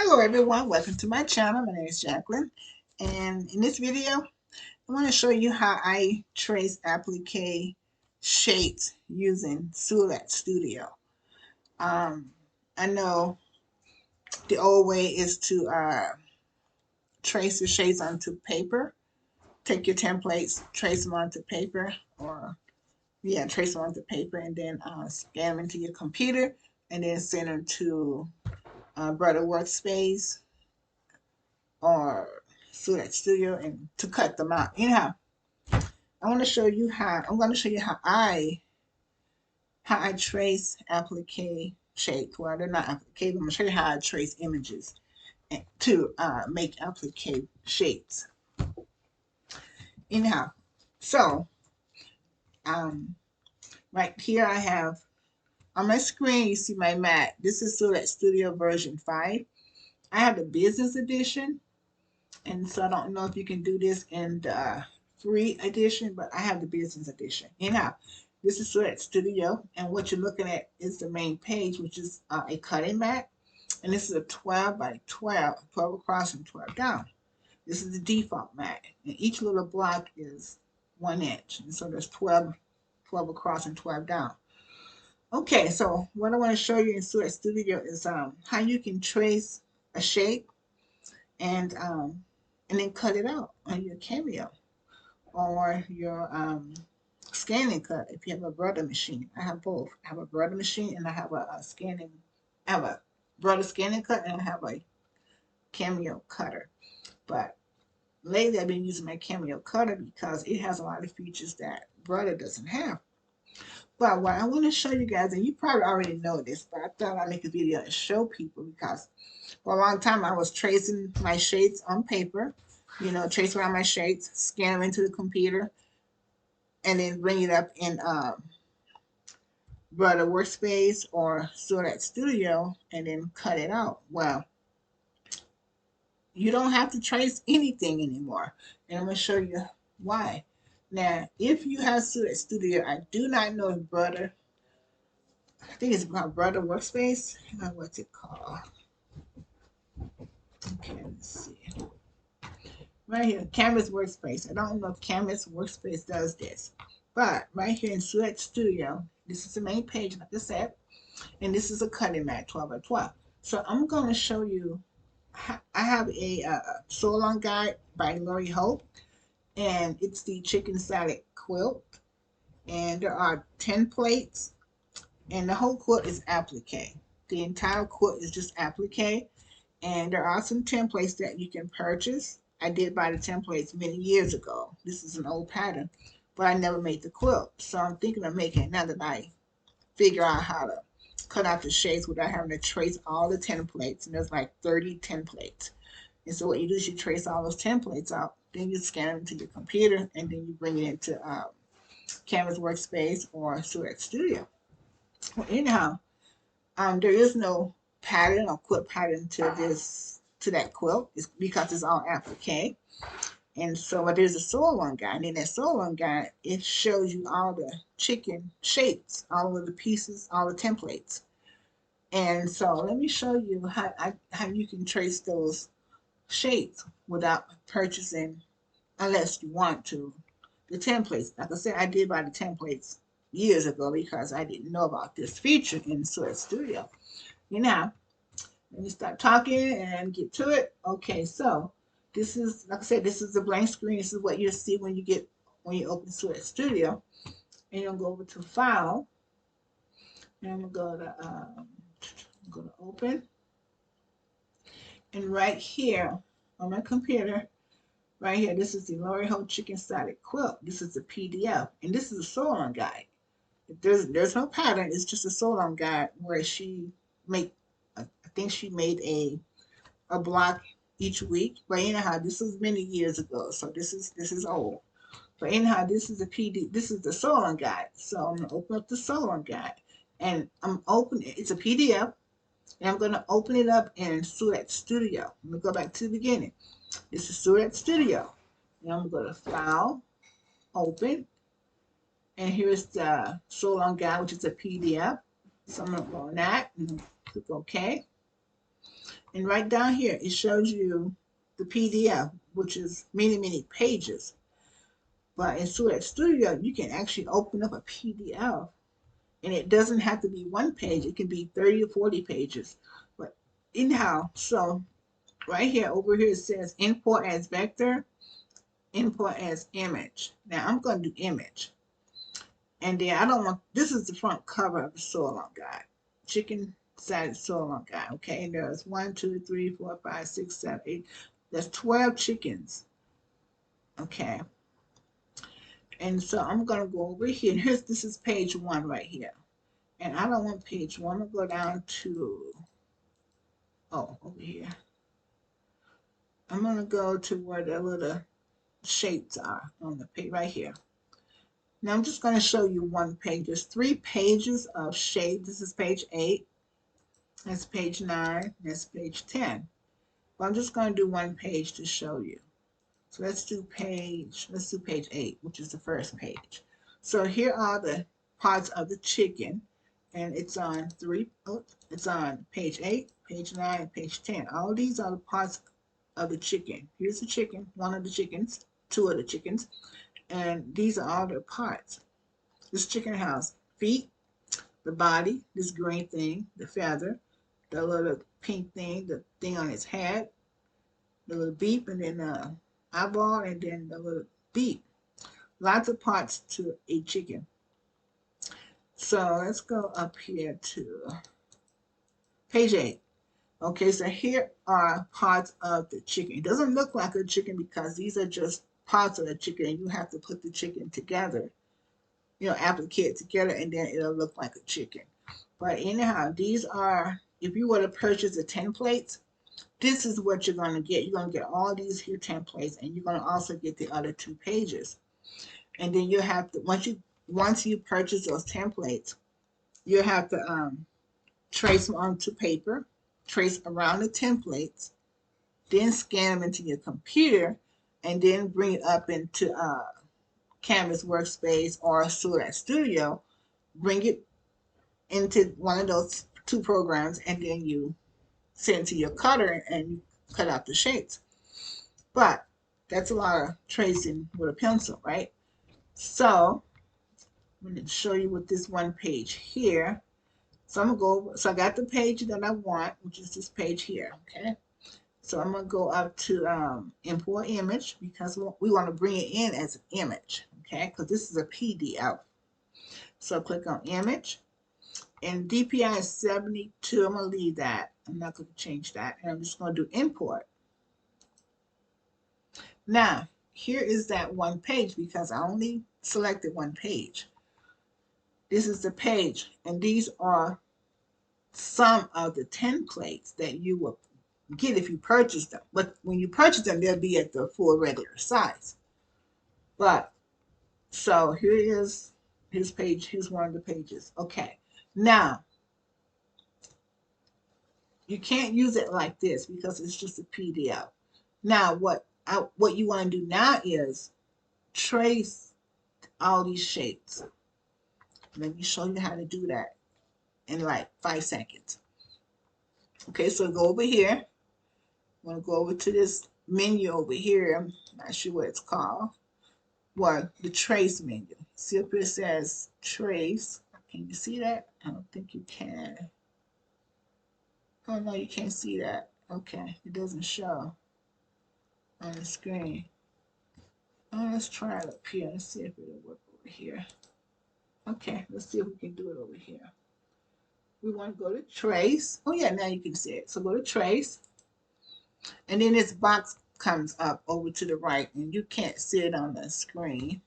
Hello everyone, welcome to my channel. My name is Jacqueline, and in this video I want to show you how I trace applique shapes using Precut Studio. Um, I know the old way is to trace the shapes onto paper. Take your templates, trace them onto paper, or trace them onto paper, and then scan them into your computer, and then send them to Brother Workspace or Precut Studio and to cut them out. Anyhow, I'm going to show you how I trace applique shapes. Well, they're not applique, but I'm going to show you how I trace images to make applique shapes. Anyhow, so um, right here I have on my screen. You see my Mac. This is Precut Studio version 5. I have the business edition, and so I don't know if you can do this in the free edition, but I have the business edition. Anyhow, this is Precut Studio, and what you're looking at is the main page, which is a cutting mat, and this is a 12 by 12, 12 across and 12 down. This is the default mat, and each little block is 1 inch, and so there's 12 across and 12 down. Okay, so what I want to show you in Precut Studio is how you can trace a shape and then cut it out on your Cameo or your scanning cut if you have a Brother machine. I have both. I have a Brother machine and I have a scanning. I have a Brother scanning cut and I have a Cameo cutter. But lately I've been using my Cameo cutter because it has a lot of features that Brother doesn't have. But what I want to show you guys, and you probably already know this, but I thought I'd make a video and show people because for a long time I was tracing my shapes on paper, trace around my shapes, scan them into the computer, and then bring it up in Brother Workspace or Precut Studio and then cut it out. Well, you don't have to trace anything anymore. And I'm going to show you why. Now, if you have Precut Studio, I do not know if Brother, I think it's about Brother Workspace. What's it called? Okay, let's see. Right here, Canvas Workspace. I don't know if Canvas Workspace does this. But right here in Precut Studio, this is the main page, like I said, and this is a cutting mat 12 by 12. So I'm going to show you, I have a sew along guide by Lori Hope, and it's the chicken salad quilt. And there are 10 plates, and the whole quilt is applique. The entire quilt is just applique. And there are some templates that you can purchase. I did buy the templates many years ago. This is an old pattern, but I never made the quilt. So I'm thinking of making it now that I figure out how to cut out the shapes without having to trace all the templates. And there's like 30 templates. And so what you do is you trace all those templates out, then you scan them to your computer, and then you bring it into Canvas Workspace or Precut Studio. Well, anyhow, there is no pattern or quilt pattern to that quilt. It's because it's all applique. And so there's a sew along guide. And in that sew along guide, it shows you all the chicken shapes, all of the pieces, all the templates. And so let me show you how you can trace those shapes without purchasing, unless you want to, the templates. Like I said, I did buy the templates years ago because I didn't know about this feature in Precut Studio. Now, let me start talking and get to it. Okay, so this is, like I said, this is a blank screen. This is what you'll see when you open Precut Studio. And you'll go over to File, and I'm go to Open. And right here on my computer, right here, this is the Lori Ho Chicken Salad Quilt. This is the PDF, and this is a sew along guide. There's no pattern. It's just a sew along guide where she made, I think she made a block each week. But anyhow, this was many years ago, so this is old. But anyhow, this is a PD. This is the sew along guide. So I'm gonna open up the sew along guide, and I'm opening. It's a PDF, and I'm gonna open it up in Precut Studio. I'm gonna go back to the beginning. This is Precut Studio, and I'm gonna go to File, Open, and here's the sew along guide, which is a PDF. So I'm gonna go on that and click OK. And right down here, it shows you the PDF, which is many, many pages. But in Precut Studio, you can actually open up a PDF, and it doesn't have to be one page. It can be 30 or 40 pages. But anyhow, so right here, over here, it says import as vector, import as image. Now I'm going to do image. And then I don't want, this is the front cover of the Soil Guide. Chicken sided Soil Guide. Okay, and there's 1, 2, 3, 4, 5, 6, 7, 8. There's 12 chickens. Okay. And so I'm going to go over here. Here's, this is page 1 right here. And I don't want page 1. I'm going to go down to, oh, over here. I'm going to go to where the little shapes are on the page right here. Now I'm just going to show you one page. There's 3 pages of shape. This is page 8. That's page 9. That's page 10. But I'm just going to do one page to show you. So let's do page 8, which is the first page. So here are the parts of the chicken, and it's on it's on page 8, page 9, and page 10. All these are the parts of the chicken. Here's the chicken, one of the chickens, 2 of the chickens, and these are all their parts. This chicken has feet, the body, this green thing, the feather, the little pink thing, the thing on its head, the little beak, and then the eyeball, and then the little beak. Lots of parts to a chicken. So let's go up here to page 8. Okay, so here are parts of the chicken. It doesn't look like a chicken because these are just parts of the chicken, and you have to put the chicken together, applicate it together, and then it'll look like a chicken. But anyhow, these are, if you were to purchase the templates, this is what you're going to get. You're going to get all these here templates, and you're going to also get the other 2 pages. And then you have to, once you purchase those templates, you have to trace them onto paper, trace around the templates, then scan them into your computer, and then bring it up into Canvas Workspace or Precut Studio. Bring it into one of those 2 programs, and then you send it to your cutter and you cut out the shapes. But that's a lot of tracing with a pencil, right? So I'm going to show you with this one page here. So I'm going to go over, so I got the page that I want, which is this page here, okay? So I'm going to go up to import image because we want to bring it in as an image, okay? Because this is a PDF. So click on image, and DPI is 72. I'm going to leave that. I'm not going to change that, and I'm just going to do import. Now, here is that one page because I only selected one page. This is the page, and these are some of the templates that you will get if you purchase them. But when you purchase them, they'll be at the full regular size. But, so here is his page. Here's one of the pages. Okay. Now, you can't use it like this because it's just a PDF. Now, what you want to do now is trace all these shapes. Let me show you how to do that in like 5 seconds. Okay, so go over here. I'm going to go over to this menu over here. I'm not sure what it's called. Well, the trace menu. See up here it says trace. Can you see that? I don't think you can. Oh no, you can't see that. Okay, it doesn't show on the screen. Oh, let's try it up here and see if it'll work over here. Okay, let's see if we can do it over here. We want to go to trace. Oh yeah, now you can see it. So go to trace. And then this box comes up over to the right, and you can't see it on the screen.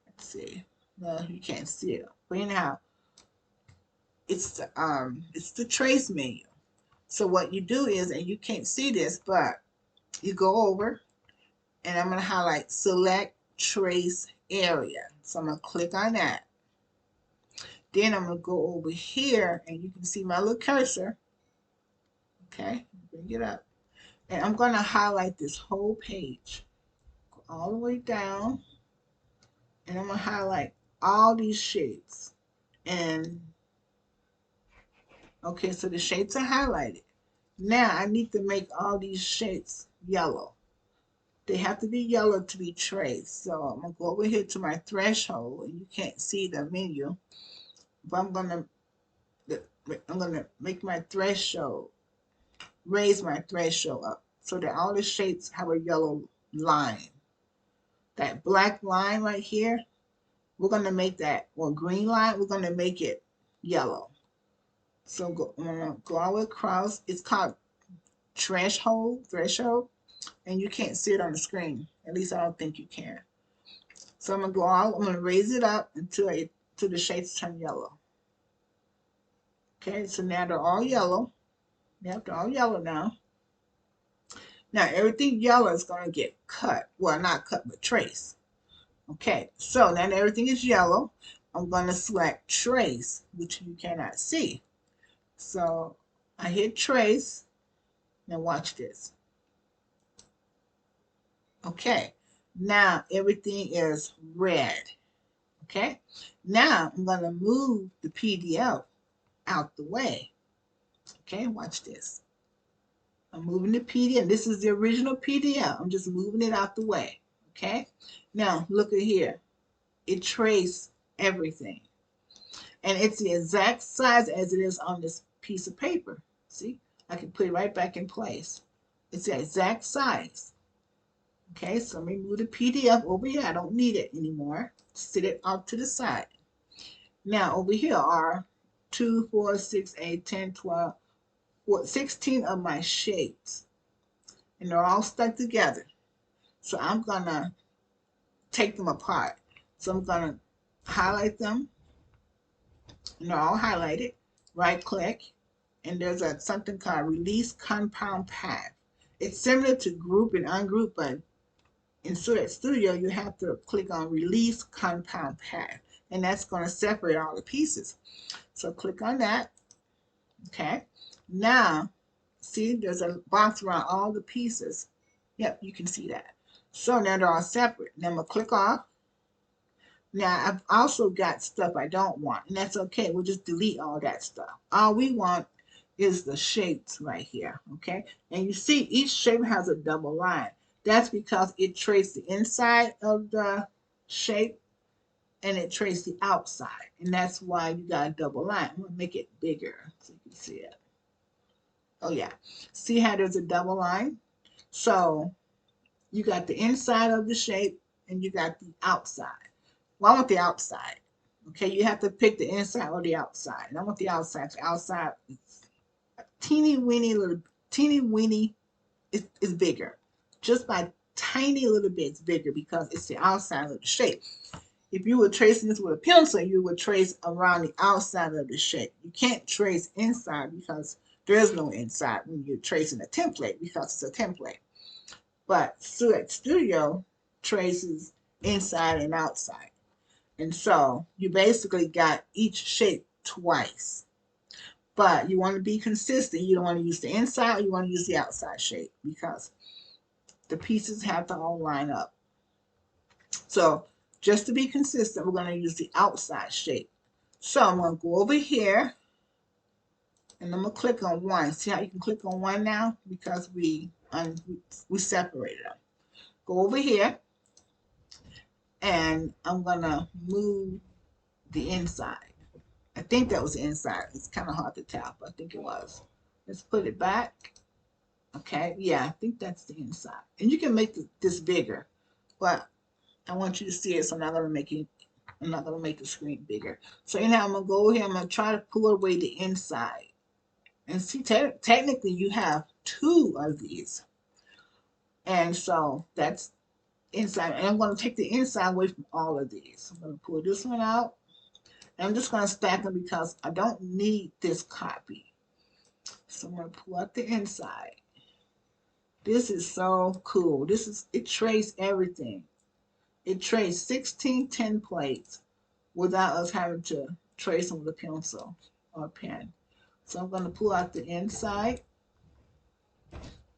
Let's see. No, you can't see it. But anyhow, it's the trace menu. So what you do is, and you can't see this, but you go over, and I'm going to highlight select trace area. So I'm going to click on that. Then I'm going to go over here, and you can see my little cursor. Okay, bring it up. And I'm going to highlight this whole page. Go all the way down. And I'm going to highlight all these shapes. And, okay, so the shapes are highlighted. Now I need to make all these shapes yellow. They have to be yellow to be traced. So I'm gonna go over here to my threshold, and you can't see the menu, but I'm gonna make my threshold, raise my threshold up so that all the shapes have a yellow line. That black line right here, we're gonna make that, or green line, we're gonna make it yellow. So I'm gonna go all the way across. It's called threshold, and you can't see it on the screen. At least I don't think you can. So I'm gonna raise it up until the shades turn yellow. Okay, so now they're all yellow. Yep, they're all yellow now. Now everything yellow is gonna get cut. Well, not cut, but trace. Okay, so now that everything is yellow, I'm gonna select trace, which you cannot see. So I hit trace. Now watch this. Okay, now everything is red. Okay, now I'm gonna move the PDF out the way. Okay, watch this. I'm moving the PDF. This is the original PDF. I'm just moving it out the way. Okay, now look at here. It traced everything, and it's the exact size as it is on this piece of paper. See, I can put it right back in place. It's the exact size. Okay, so let me move the PDF over here. I don't need it anymore. Sit it off to the side. Now over here are 2, 4, 6, 8, 10, 12, 16 of my shapes. And they're all stuck together. So I'm gonna take them apart. So I'm gonna highlight them, and they're all highlighted. Right click, and there's something called Release Compound Path. It's similar to group and ungroup, but in Precut Studio, you have to click on Release Compound Path, and that's going to separate all the pieces. So click on that. Okay. Now, see, there's a box around all the pieces. Yep, you can see that. So now they're all separate. Now I'm going to click off. Now, I've also got stuff I don't want, and that's okay. We'll just delete all that stuff. All we want is the shapes right here, okay? And you see each shape has a double line. That's because it traced the inside of the shape and it traced the outside. And that's why you got a double line. I'm going to make it bigger so you can see it. Oh, yeah. See how there's a double line? So you got the inside of the shape and you got the outside. Well, I want the outside. Okay, you have to pick the inside or the outside. And I want the outside. The outside is teeny weeny is bigger. Just by tiny little bits bigger because it's the outside of the shape. If you were tracing this with a pencil, you would trace around the outside of the shape. You can't trace inside because there is no inside when you're tracing a template because it's a template. But Precut Studio traces inside and outside. And so you basically got each shape twice. But you want to be consistent. You don't want to use the inside or you want to use the outside shape because the pieces have to all line up. So just to be consistent, we're going to use the outside shape. So I'm going to go over here and I'm going to click on one. See how you can click on one now? Because we separated them. Go over here and I'm going to move the inside. I think that was the inside. It's kind of hard to tell, but I think it was. Let's put it back. Okay, yeah, I think that's the inside. And you can make this bigger, but I want you to see it, so I'm not gonna make the screen bigger. So anyhow, I'm gonna go here, I'm gonna try to pull away the inside. And see, technically you have two of these. And so that's inside. And I'm gonna take the inside away from all of these. I'm gonna pull this one out. And I'm just gonna stack them because I don't need this copy. So I'm gonna pull out the inside. This is so cool. It traced everything. It traced 16 templates without us having to trace them with a pencil or a pen. So I'm going to pull out the inside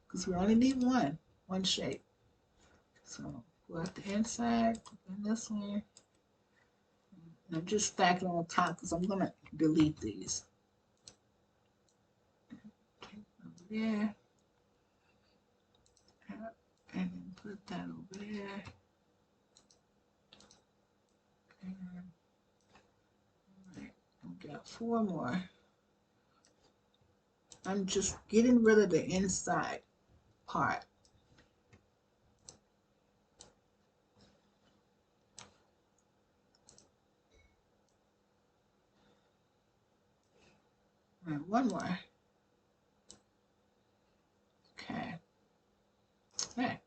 because we only need one shape. So pull out the inside, put in this one. And I'm just stacking on top because I'm going to delete these. Okay, there. And then put that over there. And, all right, we got 4 more. I'm just getting rid of the inside part. All right, 1 more. Okay. Okay.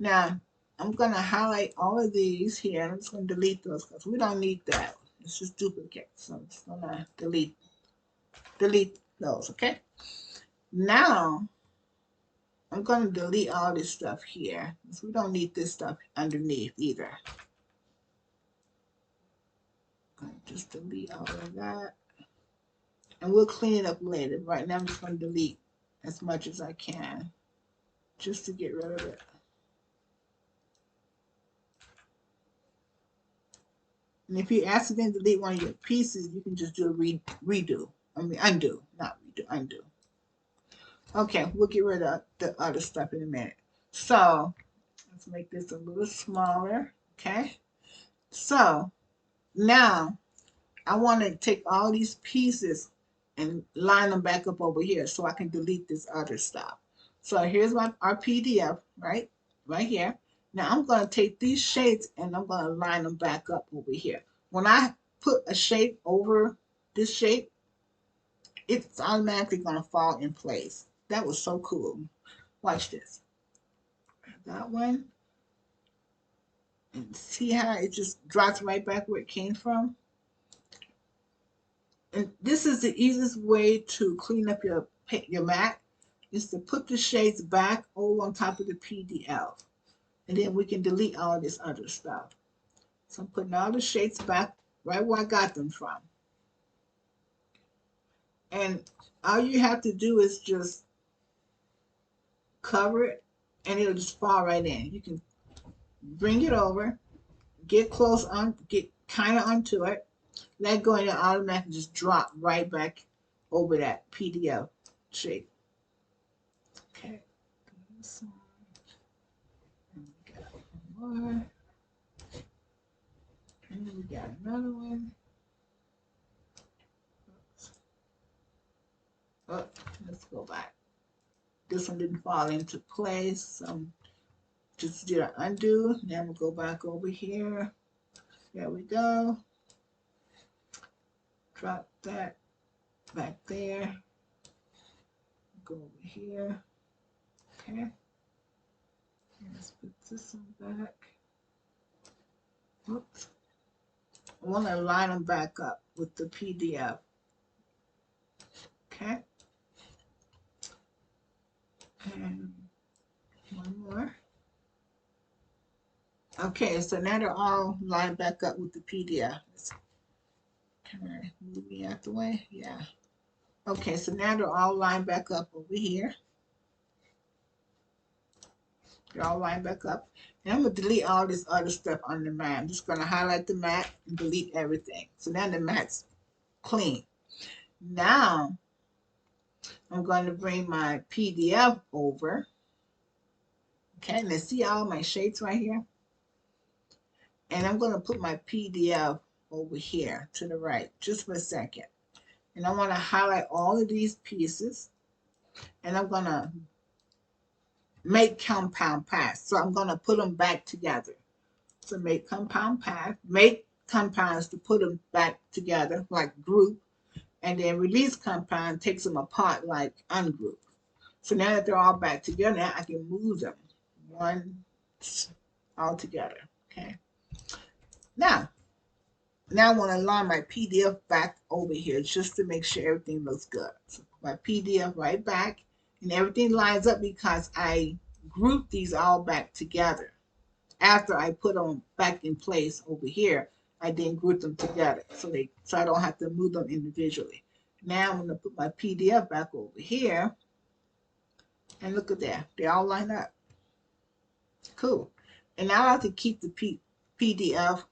Now, I'm going to highlight all of these here. I'm just going to delete those because we don't need that. It's just duplicate. So I'm just going to delete those, okay? Now, I'm going to delete all this stuff here because we don't need this stuff underneath either. Just delete all of that. And we'll clean it up later. Right now, I'm just going to delete as much as I can just to get rid of it. And if you accidentally delete one of your pieces, you can just do a redo. I mean, undo, not redo, undo. Okay, we'll get rid of the other stuff in a minute. So, let's make this a little smaller, okay? So, now, I want to take all these pieces and line them back up over here so I can delete this other stuff. So, here's our PDF, right? Right here. Now, I'm going to take these shapes and I'm going to line them back up over here. When I put a shape over this shape, it's automatically going to fall in place. That was so cool. Watch this. That one. And see how it just drops right back where it came from? And this is the easiest way to clean up your mat, is to put the shades back over on top of the PDF. And then we can delete all this other stuff. So I'm putting all the shades back right where I got them from. And all you have to do is just cover it and it'll just fall right in. You can bring it over, get close on, get kind of onto it, let go, and it'll automatically just drop right back over that PDF shape. Okay. This one. And we got one more. And then we got another one. Oh, let's go back. This one didn't fall into place, so just did an undo. Now we'll go back over here. There we go. Drop that back there. Go over here. Okay. Let's put this one back. Oops. I want to line them back up with the PDF. Okay. And one more. Okay, so now they're all lined back up with the PDF. Can I move me out the way? Yeah. Okay, so now they're all lined back up over here. They're all lined back up. And I'm going to delete all this other stuff on the mat. I'm just going to highlight the mat and delete everything. So now the mat's clean. Now, I'm going to bring my PDF over. Okay, let's see all my shapes right here. And I'm going to put my PDF over here to the right, just for a second. And I want to highlight all of these pieces. And I'm going to make compound paths. So I'm going to put them back together. So make compound path, make compounds to put them back together, like group. And then release compound takes them apart, like ungroup. So now that they're all back together, I can move them one all together. Okay. Now I want to line my PDF back over here just to make sure everything looks good. So my PDF right back, and everything lines up because I grouped these all back together. After I put them back in place over here, I then group them together so I don't have to move them individually. Now I'm going to put my PDF back over here, and look at that. They all line up. Cool. And now I have to keep the PDF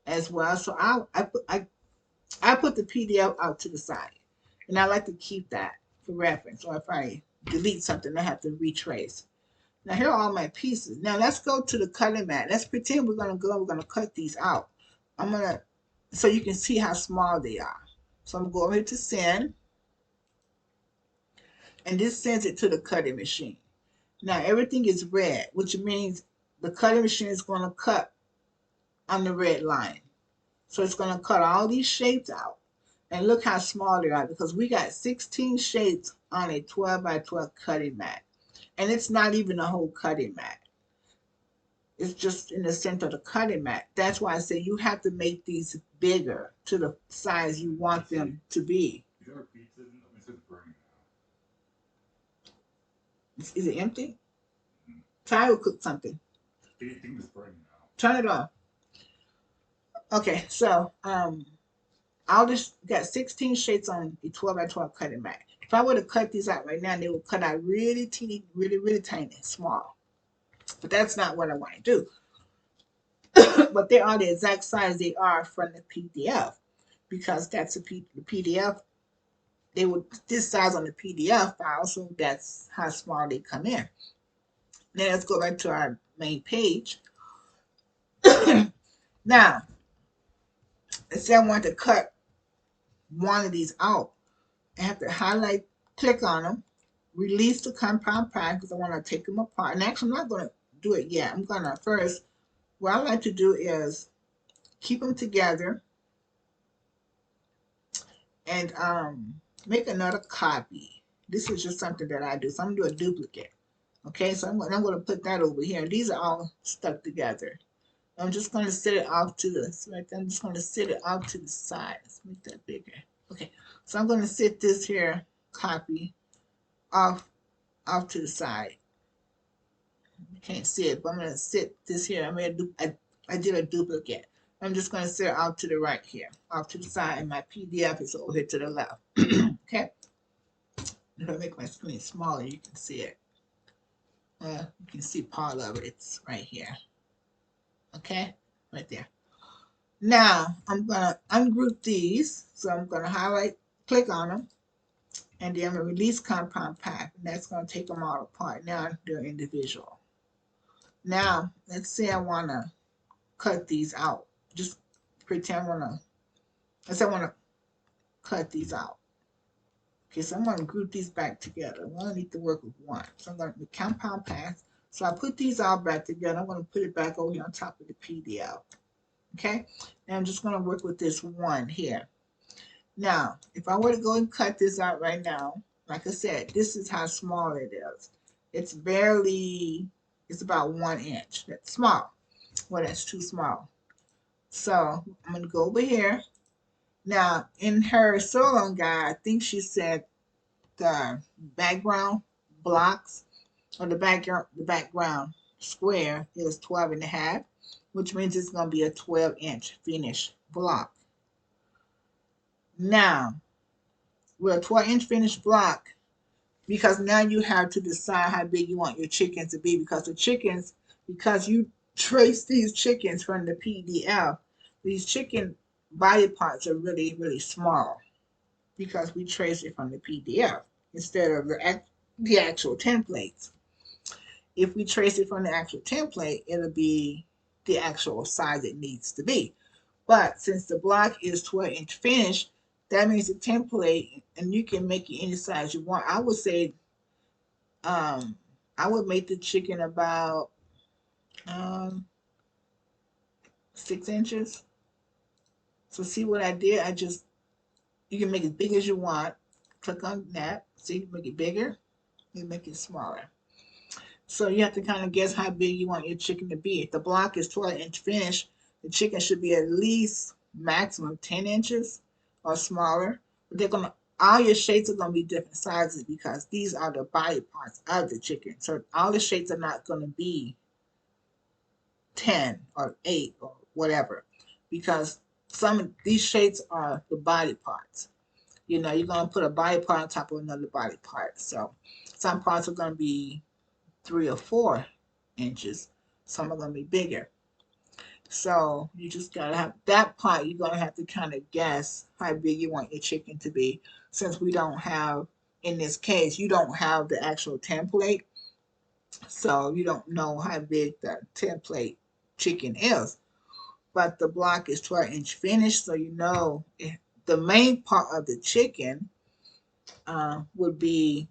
as well. So I put the PDF out to the side, and I like to keep that for reference, or if I delete something, I have to retrace. Now here are all my pieces. Now let's go to the cutting mat. Let's pretend we're gonna cut these out. So you can see how small they are. So I'm gonna go over here to send, and this sends it to the cutting machine. Now everything is red, which means the cutting machine is gonna cut on the red line. So it's gonna cut all these shapes out. And look how small they are, because we got 16 shapes on a 12 by 12 cutting mat. And it's not even a whole cutting mat. It's just in the center of the cutting mat. That's why I say you have to make these bigger to the size you want them to be. Is it empty? Ty will cook something. Turn it off. Okay, so I'll just got 16 shapes on a 12 by 12 cutting mat. If I were to cut these out right now, they would cut out really teeny, really tiny, small. But that's not what I want to do. But they are the exact size they are from the PDF, because that's the PDF. They would this size on the PDF file, so that's how small they come in. Now let's go back to our main page. Now, let's say I want to cut one of these out. I have to highlight, click on them, release the compound pack because I want to take them apart. And actually, I'm not going to do it yet. I'm going to first, what I like to do is keep them together and make another copy. This is just something that I do. So I'm going to do a duplicate. Okay, so I'm going to put that over here. These are all stuck together. I'm just going to set it off to the right. I'm just going to set it off to the side. Let's make that bigger. Okay, so I'm going to set this here copy off to the side. You can't see it, but I'm going to set this here. I did a duplicate. I'm just going to set it off to the right here, off to the side, and my PDF is over here to the left. Okay. If I make my screen smaller, you can see it. You can see part of it. It's right here. Okay, right there. Now I'm gonna ungroup these. So I'm gonna highlight, click on them, and then I'm gonna release compound pack, and that's gonna take them all apart. Now they're individual. Now let's say I wanna cut these out. Just pretend let's say I wanna cut these out. Okay, so I'm gonna group these back together. We only need to work with one. So I'm gonna do compound pack. So I put these all back together. I'm gonna put it back over here on top of the PDF. Okay, and I'm just going to work with this one here. Now, if I were to go and cut this out right now, like I said, this is how small it is. It's about 1 inch. That's small. Well, that's too small. So I'm going to go over here. Now, in her sewing guide, I think she said the background blocks, or the background square is 12.5. Which means it's going to be a 12-inch finished block. Now, with a 12-inch finished block, because now you have to decide how big you want your chickens to be, because you trace these chickens from the PDF, these chicken body parts are really, really small because we trace it from the PDF instead of the actual templates. If we trace it from the actual template, it'll be the actual size it needs to be. But since the block is 12-inch finish, that means the template, and you can make it any size you want. I would say, I would make the chicken about 6 inches. So see what I did? You can make it as big as you want. Click on that. See, make it bigger. You make it smaller. So you have to kind of guess how big you want your chicken to be. If the block is 12-inch finish, the chicken should be at least maximum 10 inches or smaller. But all your shapes are going to be different sizes because these are the body parts of the chicken. So all the shapes are not going to be 10 or 8 or whatever, because some of these shapes are the body parts. You're going to put a body part on top of another body part. So some parts are going to be 3 or 4 inches. Some are going to be bigger. So you just got to have that part. You're going to have to kind of guess how big you want your chicken to be, since we don't have in this case, you don't have the actual template, so you don't know how big the template chicken is. But the block is 12-inch finish, so you know the main part of the chicken would be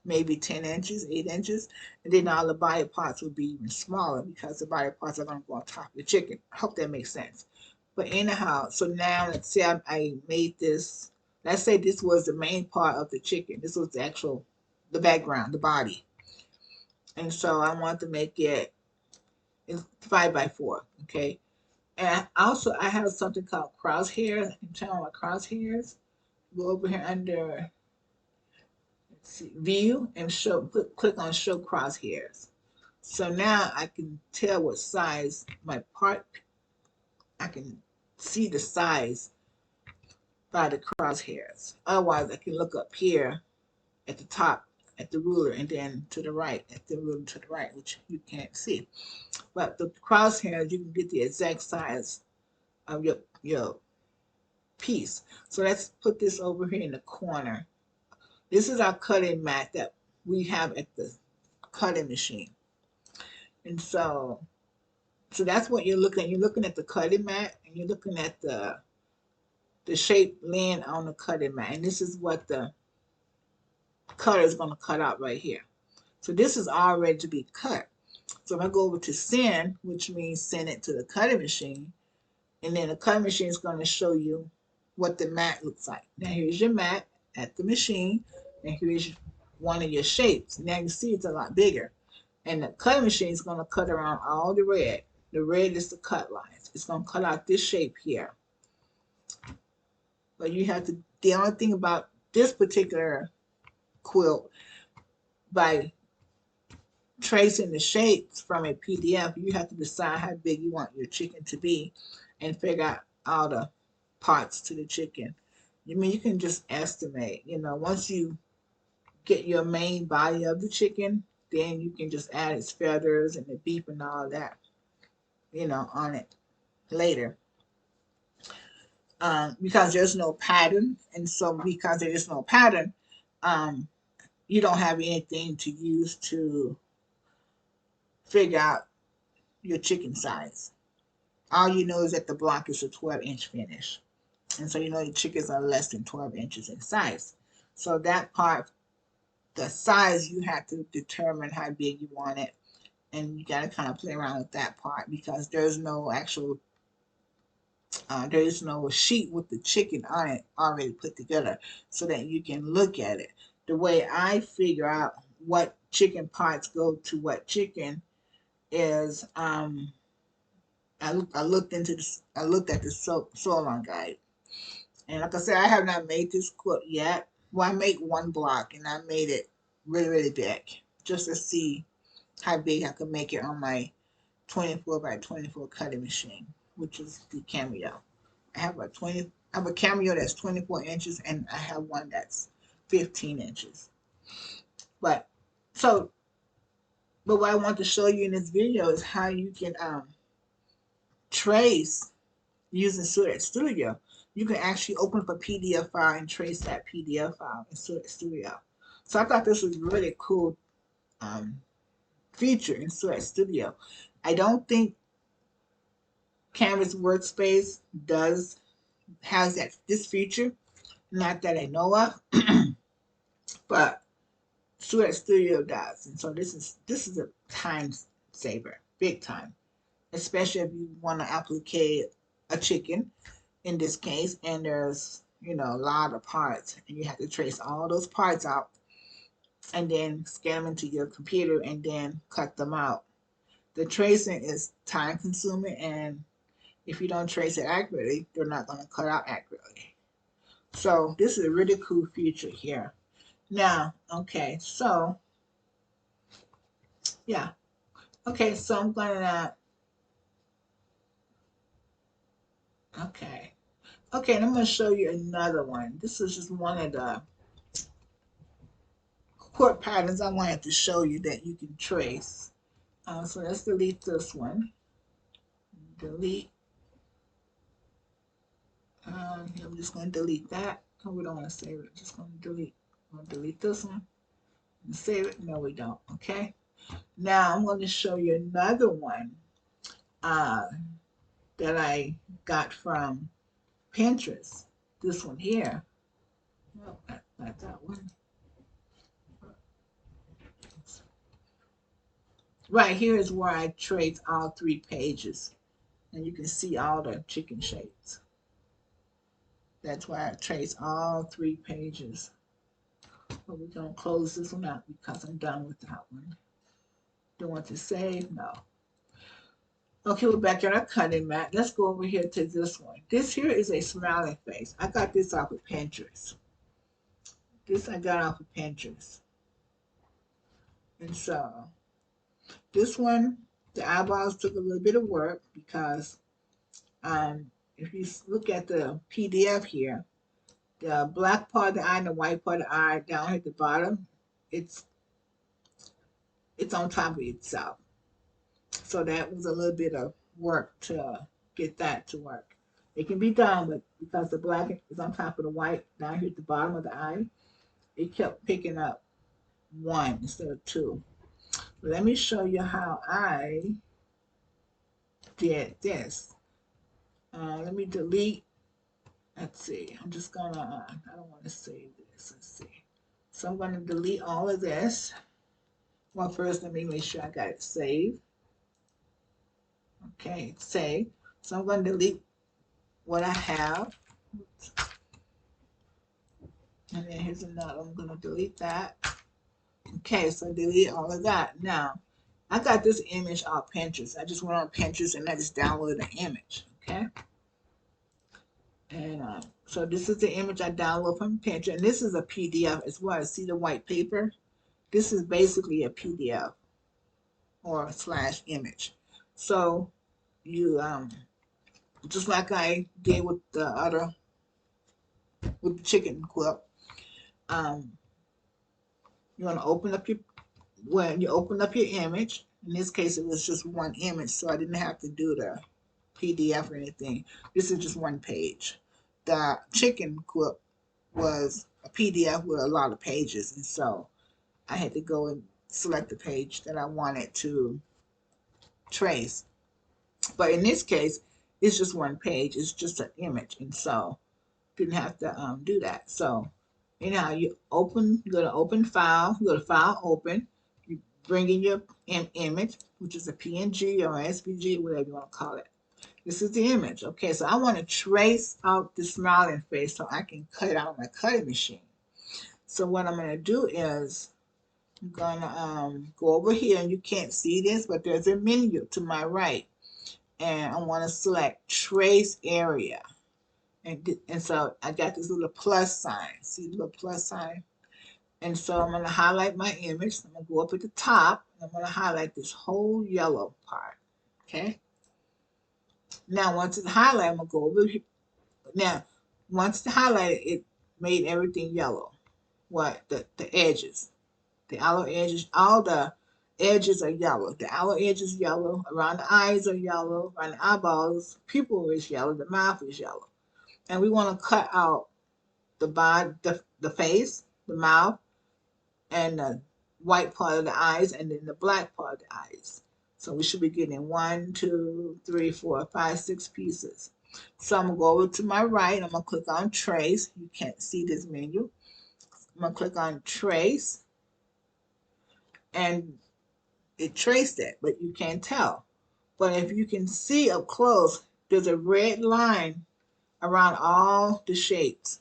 maybe 10 inches, 8 inches, and then all the body parts would be even smaller because the body parts are going to go on top of the chicken. I hope that makes sense. But anyhow, so now let's say I made this. Let's say this was the main part of the chicken. This was the actual, the background, the body. And so I want to make it 5x4, okay? And also I have something called crosshairs. I can turn on my crosshairs. Go over here under, let's see, view, and click on show crosshairs. So now I can tell what size my part, I can see the size by the crosshairs. Otherwise, I can look up here at the top at the ruler and then to the right at the ruler to the right, which you can't see. But the crosshairs, you can get the exact size of your piece. So let's put this over here in the corner. This is our cutting mat that we have at the cutting machine. And so that's what you're looking at. You're looking at the cutting mat and you're looking at the shape laying on the cutting mat. And this is what the cutter is going to cut out right here. So this is all ready to be cut. So if I go over to send, which means send it to the cutting machine, and then the cutting machine is going to show you what the mat looks like. Now here's your mat at the machine, and here's one of your shapes. Now you see it's a lot bigger. And the cutting machine is going to cut around all the red. The red is the cut lines. It's going to cut out this shape here. But you have to, the only thing about this particular quilt, by tracing the shapes from a PDF, you have to decide how big you want your chicken to be and figure out all the parts to the chicken. I mean, you can just estimate, once you get your main body of the chicken, then you can just add its feathers and the beef and all that, on it later. Because there's no pattern, and so because there is no pattern, you don't have anything to use to figure out your chicken size. All you know is that the block is a 12-inch finish. And so you know your chickens are less than 12 inches in size. So that part, the size, you have to determine how big you want it. And you got to kind of play around with that part because there's no actual, there is no sheet with the chicken on it already put together so that you can look at it. The way I figure out what chicken parts go to what chicken is, I looked into this. I looked at the sew along guide, and like I said, I have not made this quilt yet. Well, I made one block, and I made it really, really big just to see how big I could make it on my 24 by 24 cutting machine, which is the Cameo. I have a Cameo that's 24 inches, and I have one that's 15 inches. But so, but what I want to show you in this video is how you can trace using Precut Studio. You can actually open up a PDF file and trace that PDF file in Precut Studio. So I thought this was a really cool feature in Precut Studio. I don't think Canvas Workspace has this feature, not that I know of, but Precut Studio does. And so this is a time saver, big time, especially if you want to applicate a chicken in this case, and there's a lot of parts, and you have to trace all those parts out and then scan them into your computer and then cut them out. The tracing is time consuming, and if you don't trace it accurately, they're not going to cut out accurately. So this is a really cool feature here. Now, okay, so yeah, okay, so I'm gonna okay, and I'm gonna show you another one. This is just one of the quilt patterns I wanted to show you that you can trace. So let's delete this one. Delete. I'm just going to delete that. Oh, we don't want to save it. Just going to delete. I'm going to delete this one and save it. No, we don't. Okay. Now I'm going to show you another one uh, that I got from Pinterest. This one here. No, not that one. Right here is where I trace all 3 pages. And you can see all the chicken shapes. That's why I trace all 3 pages. But we're going to close this one out because I'm done with that one. Don't want to save? No. Okay, we're back at our cutting mat. Let's go over here to this one. This here is a smiling face. I got this off of Pinterest. This I got off of Pinterest. And so this one, the eyeballs took a little bit of work because if you look at the PDF here, the black part of the eye and the white part of the eye down at the bottom, it's on top of itself. So that was a little bit of work to get that to work. It can be done, but because the black is on top of the white down here at the bottom of the eye, it kept picking up 1 instead of 2. Let me show you how I did this. Let me delete. Let's see. I'm just gonna. I don't want to save this. Let's see. So I'm gonna delete all of this. Well, first let me make sure I got it saved. Okay, save. So I'm gonna delete what I have. Oops. And then here's another. I'm gonna delete that. Okay, so delete all of that. Now, I got this image off Pinterest. I just went on Pinterest and I just downloaded the image. Okay. And so this is the image I downloaded from Pinterest. And this is a PDF as well. See the white paper? This is basically a PDF or / image. So you just like I did with the chicken quilt, you want to open up when you open up your image. In this case, it was just 1 image, so I didn't have to do the PDF or anything. This is just 1 page. The chicken quilt was a PDF with a lot of pages, and so I had to go and select the page that I wanted to trace. But in this case, it's just 1 page. It's just an image, and so didn't have to do that. So anyhow, you go to open file, you go to file open, you bring in your image, which is a PNG or SVG, whatever you want to call it. This is the image. Okay, so I want to trace out the smiling face so I can cut it out on my cutting machine. So what I'm going to do is I'm going to go over here, and you can't see this, but there's a menu to my right. And I want to select trace area. And so I got this little plus sign. See the little plus sign? And so I'm going to highlight my image. I'm going to go up at the top, and I'm going to highlight this whole yellow part. Okay? Now, once it's highlighted, I'm going to go over here. Now, once it's highlighted, it made everything yellow. What? The edges. The outer edges, all the edges are yellow. The outer edge is yellow. Around the eyes are yellow. Around the eyeballs, pupil is yellow. The mouth is yellow. And we want to cut out the body, the face, the mouth, and the white part of the eyes, and then the black part of the eyes. So we should be getting 1, 2, 3, 4, 5, 6 pieces. So I'm going to go over to my right. I'm going to click on Trace. You can't see this menu. I'm going to click on Trace. And it traced it, but you can't tell. But if you can see up close, there's a red line around all the shapes,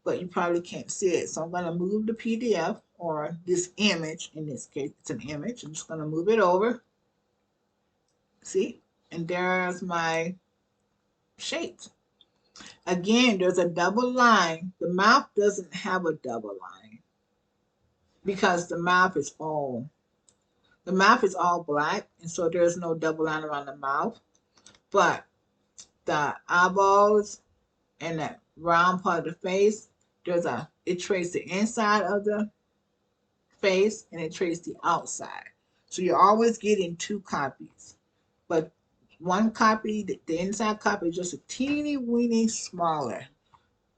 but you probably can't see it. So I'm going to move the PDF or this image. In this case, it's an image. I'm just going to move it over. See? And there's my shapes. Again, there's a double line. The mouth doesn't have a double line because the mouth is all black, and so there's no double line around the mouth. But the eyeballs and that round part of the face, it traces the inside of the face and it traces the outside. So you're always getting 2 copies. But one copy, the inside copy is just a teeny weeny smaller.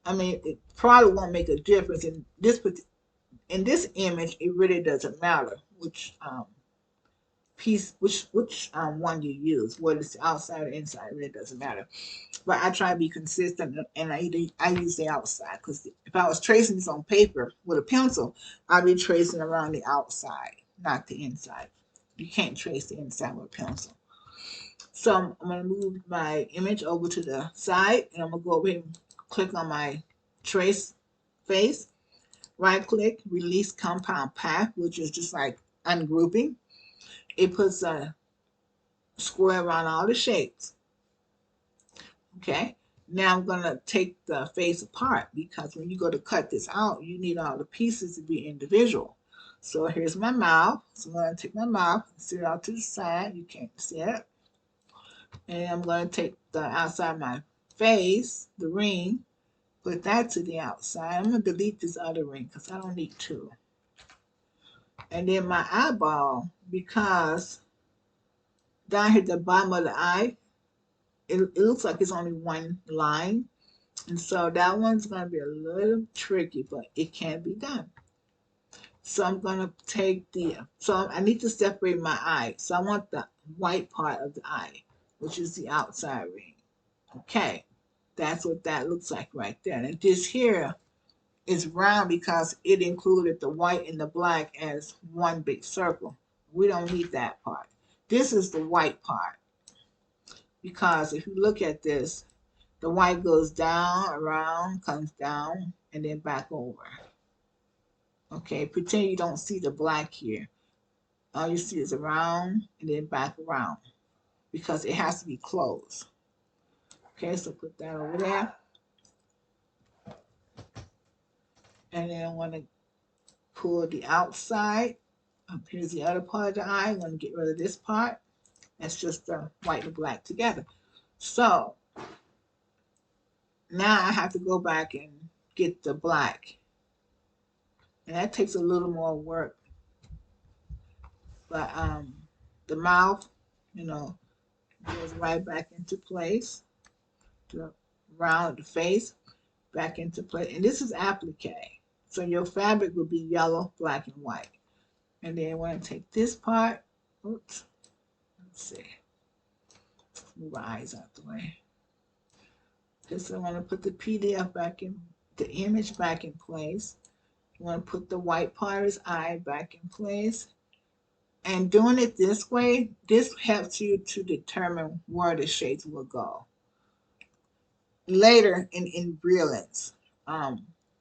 I mean, it probably won't make a difference in this image. It really doesn't matter which piece, which one you use, whether it's outside or inside. It really doesn't matter. But I try to be consistent, and I use the outside, because if I was tracing this on paper with a pencil, I'd be tracing around the outside, not the inside. You can't trace the inside with a pencil. So I'm going to move my image over to the side, and I'm going to go over here and click on my trace face. Right click, release compound path, which is just like ungrouping. It puts a square around all the shapes. Okay. Now I'm going to take the face apart, because when you go to cut this out, you need all the pieces to be individual. So here's my mouth. So I'm going to take my mouth, sit it out to the side. You can't see it. And I'm going to take the outside of my face, the ring, put that to the outside. I'm going to delete this other ring because I don't need two. And then my eyeball, because down here at the bottom of the eye, it looks like it's only one line. And so that one's going to be a little tricky, but it can be done. So I'm going to take so I need to separate my eye. So I want the white part of the eye, which is the outside ring. Okay, that's what that looks like right there. And this here is round because it included the white and the black as one big circle. We don't need that part. This is the white part, because if you look at this, the white goes down, around, comes down, and then back over. Okay, pretend you don't see the black here. All you see is around and then back around, because it has to be closed. Okay, so put that over there. And then I want to pull the outside. Here's the other part of the eye. I'm going to get rid of this part. That's just the white and black together. So now I have to go back and get the black. And that takes a little more work. But the mouth, goes right back into place. The round of the face, back into place. And this is applique. So your fabric will be yellow, black, and white. And then when I take this part, oops, let's see. Move our eyes out the way. Just I want to put the PDF back in, the image back in place. You want to put the white part of his eye back in place. And doing it this way, this helps you to determine where the shades will go. Later in Brilliance,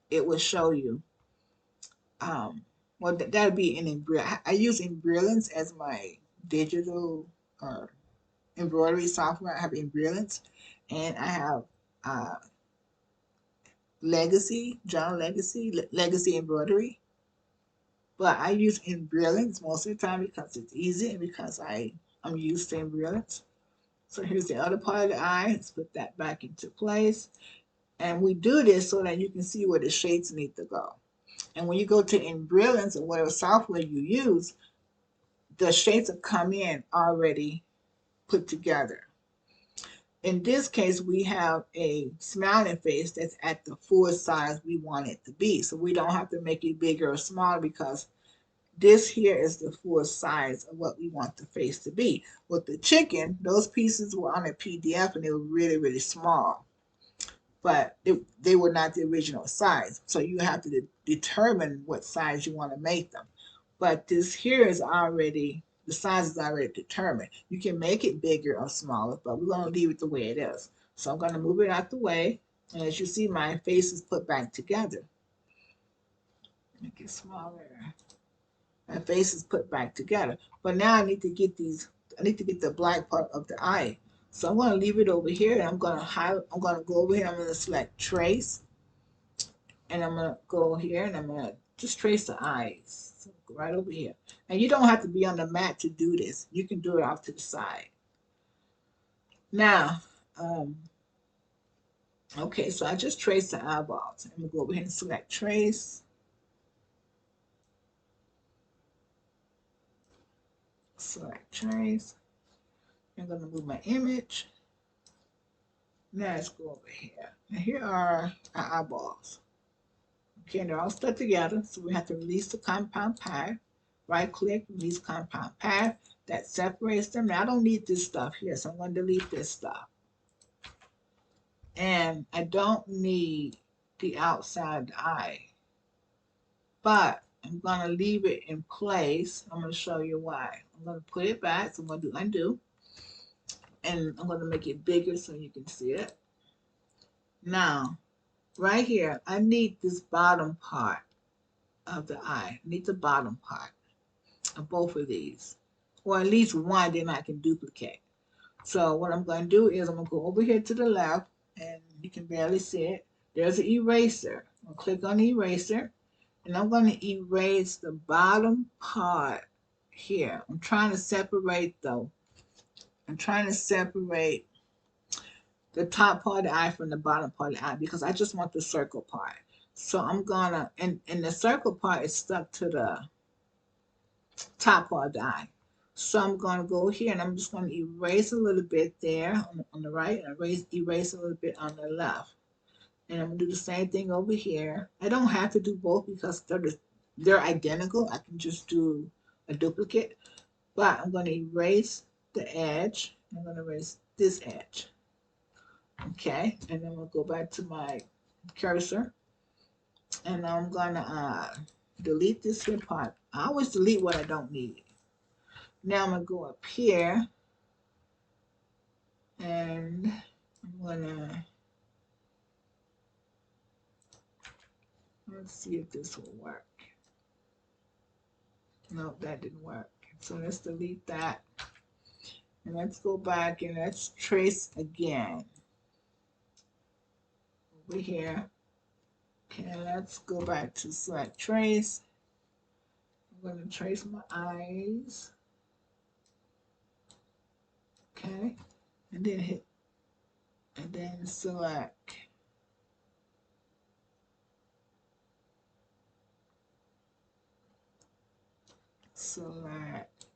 it will show you, well, that'll be in Brilliance. I use Brilliance as my digital embroidery software. I have Brilliance, and I have John Legacy Embroidery. But I use Brilliance most of the time because it's easy and because I'm used to Brilliance. So here's the other part of the eye. Let's put that back into place. And we do this so that you can see where the shades need to go. And when you go to Brilliance or whatever software you use, the shades will come in already put together. In this case, we have a smiling face that's at the full size we want it to be. So we don't have to make it bigger or smaller, because this here is the full size of what we want the face to be. With the chicken, those pieces were on a PDF and they were really, really small. But they were not the original size. So you have to determine what size you want to make them. But this here is already, the size is already determined. You can make it bigger or smaller, but we're going to leave it the way it is. So I'm going to move it out the way. And as you see, my face is put back together. Make it smaller. My face is put back together. But now I need to get the black part of the eye. So I'm going to leave it over here, and I'm going to go over here. I'm going to select trace, and I'm going to go here, and I'm going to just trace the eyes. So go right over here. And you don't have to be on the mat to do this. You can do it off to the side. Now, okay, so I just traced the eyeballs. I'm going to go over here and select trace. Select trace. I'm going to move my image. Now let's go over here. And here are our eyeballs. Okay, they're all stuck together, so we have to release the compound path. Right click, release compound path. That separates them. Now I don't need this stuff here, so I'm going to delete this stuff. And I don't need the outside eye, but I'm going to leave it in place. I'm going to show you why. I'm going to put it back, so I'm going to do undo. And I'm going to make it bigger so you can see it. Now, right here, I need this bottom part of the eye. I need the bottom part of both of these. Or at least one, then I can duplicate. So what I'm going to do is I'm going to go over here to the left, and you can barely see it. There's an eraser. I'll click on the eraser, and I'm going to erase the bottom part here. I'm trying to separate, though. I'm trying to separate the top part of the eye from the bottom part of the eye because I just want the circle part. So I'm going to, and the circle part is stuck to the top part of the eye. So I'm going to go here and I'm just going to erase a little bit there on the right and erase a little bit on the left. And I'm going to do the same thing over here. I don't have to do both because they're identical. I can just do a duplicate. But I'm going to erase the edge. I'm going to erase this edge. Okay, and then we'll go back to my cursor. And I'm going to delete this here part. I always delete what I don't need. Now I'm going to go up here and I'm going to, let's see if this will work. No, that didn't work. So let's delete that. And let's go back and let's trace again. Over here. Okay, let's go back to select trace. I'm going to trace my eyes. Okay, and then hit, and then select. Select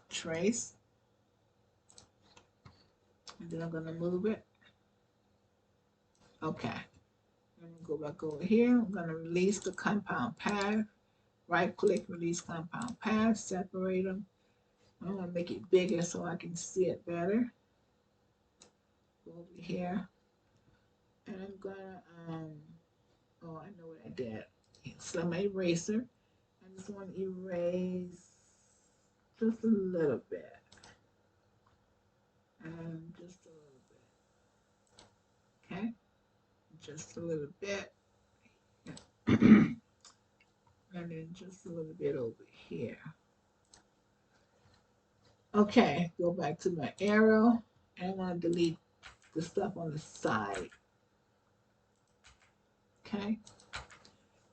trace. And then I'm going to move it. Okay. I'm going to go back over here. I'm going to release the compound path. Right click, release compound path, separate them. I'm going to make it bigger so I can see it better. Go over here. And I'm going to, oh, I know what I did. So my eraser. I just want to erase just a little bit. And just a little bit. Okay? Just a little bit. And then just a little bit over here. Okay, go back to my arrow. And I want to delete the stuff on the side. Okay.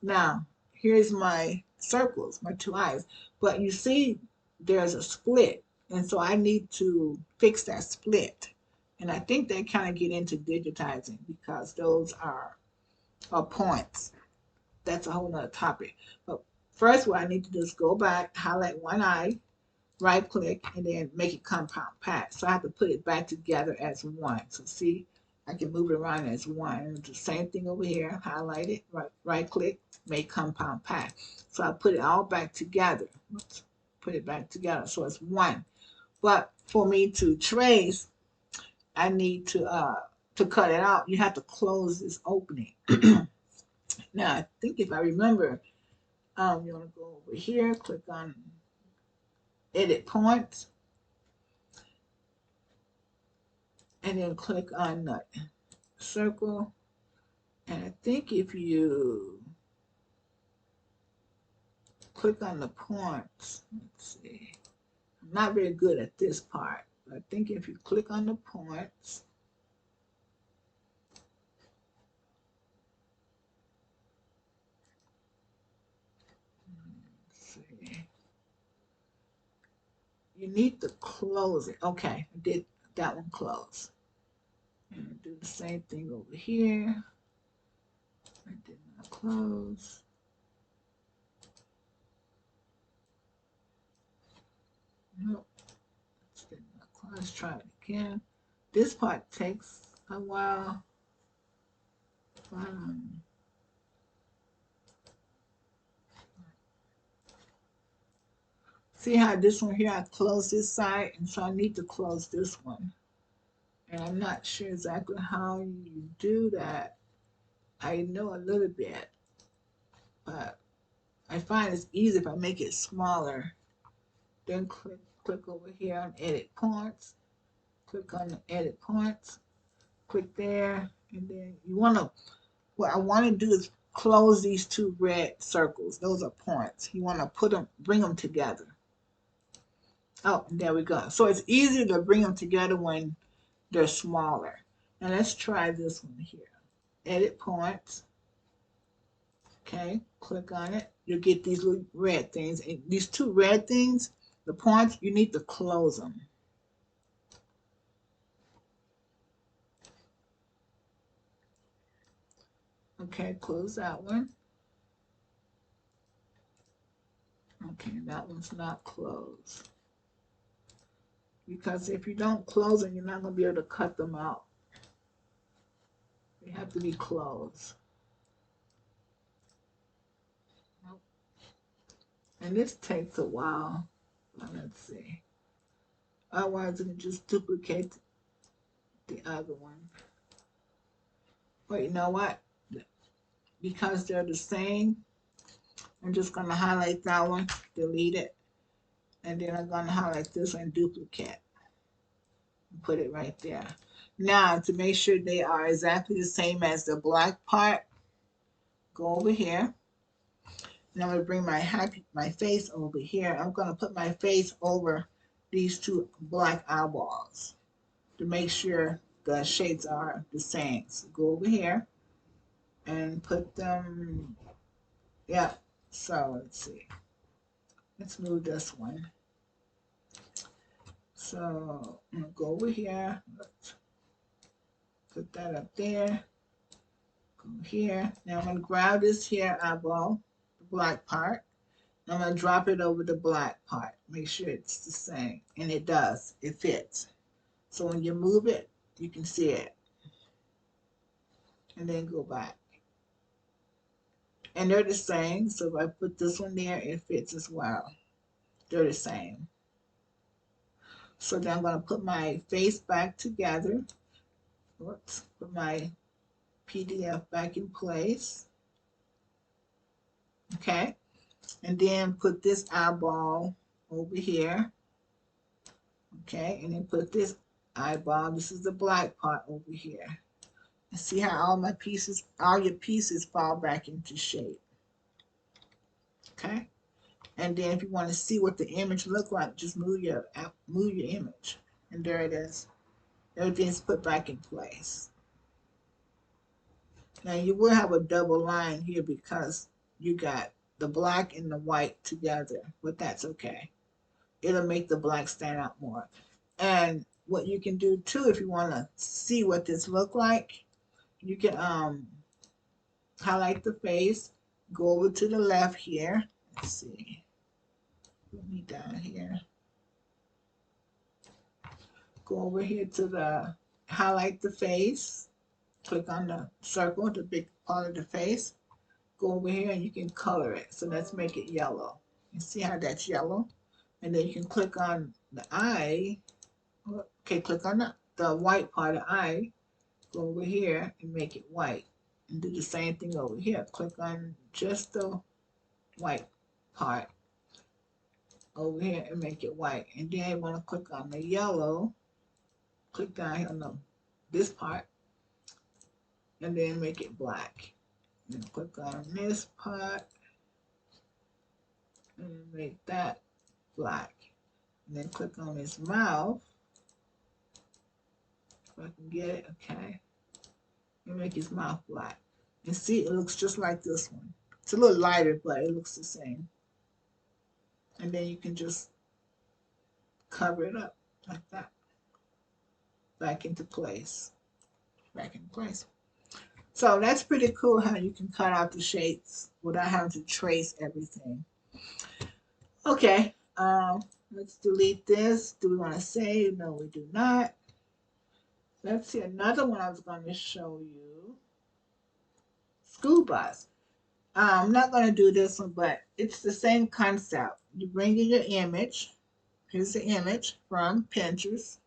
Now, here's my circles, my two eyes. But you see there's a split. And so I need to fix that split. And I think they kind of get into digitizing because those are points. That's a whole nother topic. But first, what I need to do is go back, highlight one eye, right click, and then make it compound path. So I have to put it back together as one. So see, I can move it around as one. And the same thing over here, highlight it, right click, make compound path. So I put it all back together. Oops, put it back together so it's one. But for me to trace, I need to cut it out. You have to close this opening. Now, I think if I remember, you want to go over here, click on edit points, and then click on the circle. And I think if you click on the points, let's see, I'm not very good at this part, but I think if you click on the points, let's see, you need to close it. Okay, I did that one close. And do the same thing over here. I did not close. Nope. Let's try it again. This part takes a while. See how this one here, I close this side, and so I need to close this one. And I'm not sure exactly how you do that. I know a little bit, but I find it's easy if I make it smaller. Then click over here on edit points. Click on the edit points. Click there, and then you want to, what I want to do is close these two red circles. Those are points. You want to put them, bring them together. Oh, there we go. So it's easier to bring them together when they're smaller. Now let's try this one here. Edit points. Okay, click on it. You'll get these little red things. And these two red things, the points, you need to close them. Okay, close that one. Okay, that one's not closed. Because if you don't close them, you're not going to be able to cut them out. They have to be closed. And this takes a while. Let's see. Otherwise, it can just duplicate the other one. But you know what? Because they're the same, I'm just going to highlight that one, delete it, and then I'm going to highlight this one, duplicate, and put it right there. Now, to make sure they are exactly the same as the black part, go over here. And I'm going to bring my face over here. I'm going to put my face over these two black eyeballs to make sure the shades are the same. So go over here and put them, yeah. So let's see. Let's move this one. So I'm going to go over here. Let's put that up there. Go here. Now I'm going to grab this here eyeball, the black part. I'm going to drop it over the black part. Make sure it's the same. And it does. It fits. So when you move it, you can see it. And then go back. And they're the same. So if I put this one there, it fits as well. They're the same. So then I'm going to put my face back together. Whoops. Put my PDF back in place. Okay. And then put this eyeball over here. Okay. And then put this eyeball. This is the black part over here. And see how all my pieces, all your pieces fall back into shape. Okay. And then if you want to see what the image look like, just move your image. And there it is. Everything's put back in place. Now you will have a double line here because you got the black and the white together, but that's okay. It'll make the black stand out more. And what you can do too, if you want to see what this look like, you can highlight the face, go over to the left here. Let's see. Put me down here. Go over here to the highlight the face. Click on the circle, the big part of the face. Go over here and you can color it. So let's make it yellow. You see how that's yellow? And then you can click on the eye. Okay, click on the white part of the eye. Go over here and make it white. And do the same thing over here. Click on just the white part over here and make it white. And then you want to click on the yellow. Click down here on this part. And then make it black. And click on this part. And make that black. And then click on his mouth. If I can get it, okay. And make his mouth black. And see, it looks just like this one. It's a little lighter, but it looks the same. And then you can just cover it up like that. Back into place. Back into place. So that's pretty cool how you can cut out the shapes without having to trace everything. Okay, let's delete this. Do we want to save? No, we do not. Let's see another one I was going to show you. School bus. I'm not going to do this one, but it's the same concept. You bring in your image. Here's the image from Pinterest.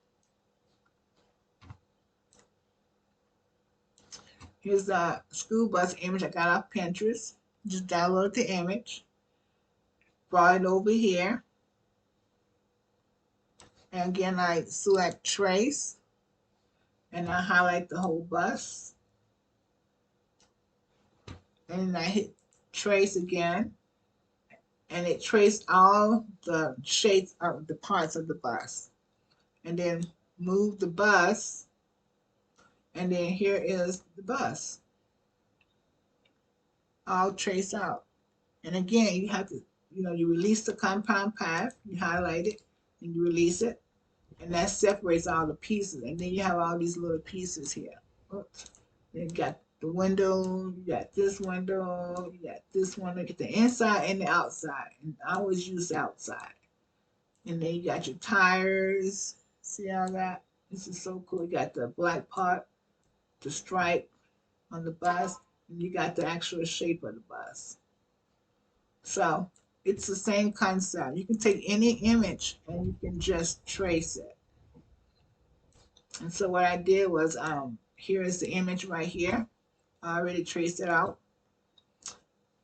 Here's the school bus image I got off Pinterest. Just download the image. Brought it over here. And again, I select trace. And I highlight the whole bus. And I hit trace again. And it traced all the shapes of the parts of the bus. And then move the bus. And then here is the bus. All traced out. And again, you have to, you release the compound path, you highlight it, and you release it. And that separates all the pieces. And then you have all these little pieces here. Oops. Then you got the window, you got this window, you got this one. You get the inside and the outside. And I always use the outside. And then you got your tires. See all that? This is so cool. You got the black part, the stripe on the bus, and you got the actual shape of the bus. So it's the same concept. You can take any image and you can just trace it. And so what I did was, here is the image right here. I already traced it out.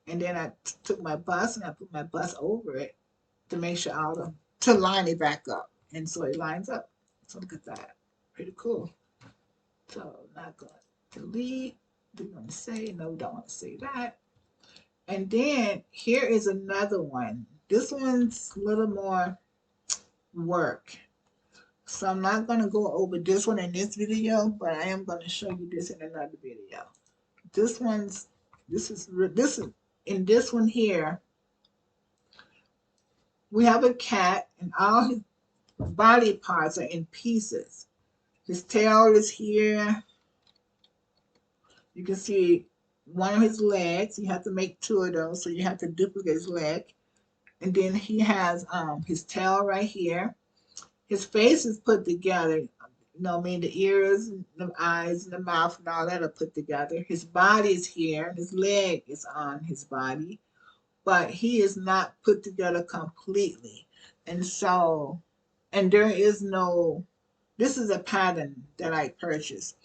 And then I took my bus and I put my bus over it to make sure to line it back up. And so it lines up. So look at that. Pretty cool. So not going to delete. We're going to say, no, we don't want to say that. And then here is another one. This one's a little more work. So I'm not going to go over this one in this video, but I am going to show you this in another video. This is in this one here, we have a cat and all his body parts are in pieces. His tail is here. You can see one of his legs. You have to make two of those, so you have to duplicate his leg. And then he has his tail right here. His face is put together. I mean the ears, and the eyes, and the mouth, and all that are put together. His body is here. His leg is on his body. But he is not put together completely. And so, and there is no, this is a pattern that I purchased.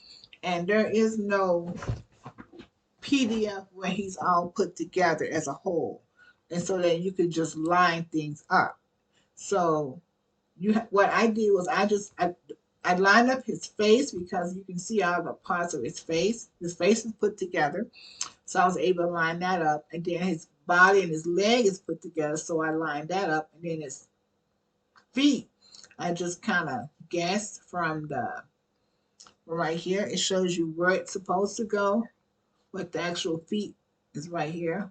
And there is no PDF where he's all put together as a whole. And so that you could just line things up. So what I did was I lined up his face because you can see all the parts of his face. His face is put together. So I was able to line that up. And then his body and his leg is put together. So I lined that up. And then his feet, I just kind of guessed from right here. It shows you where it's supposed to go. But the actual feet is right here.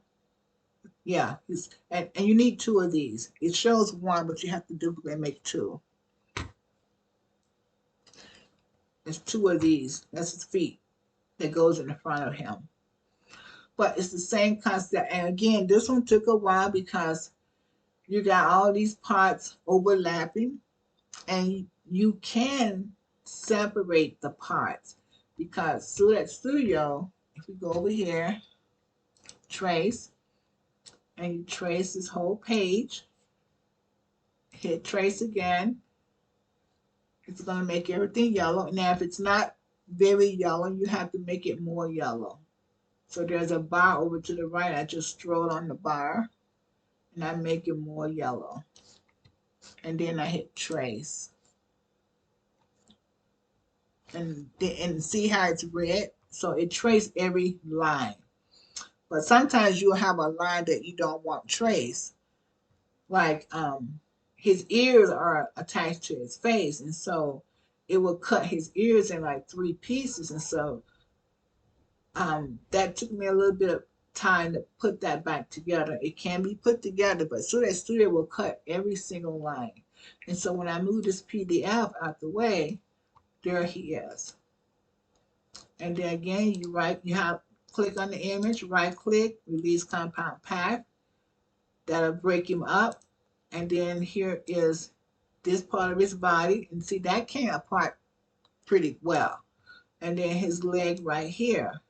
Yeah. And you need two of these. It shows one, but you have to duplicate and make two. There's two of these. That's his feet that goes in the front of him. But it's the same concept. And again, this one took a while because you got all these parts overlapping, and you can separate the parts because Precut Studio, if we go over here, trace, and you trace this whole page, hit trace again, it's going to make everything yellow. Now, if it's not very yellow, you have to make it more yellow. So there's a bar over to the right. I just stroll on the bar, and I make it more yellow. And then I hit trace. And see how it's red? So it traced every line. But sometimes you'll have a line that you don't want traced. Like his ears are attached to his face, and so it will cut his ears in like 3 pieces. And so that took me a little bit of time to put that back together. It can be put together, but Precut Studio will cut every single line. And so when I move this PDF out the way, there he is. And then again, you have click on the image, right click, release compound path. That'll break him up. And then here is this part of his body. And see, that came apart pretty well. And then his leg right here.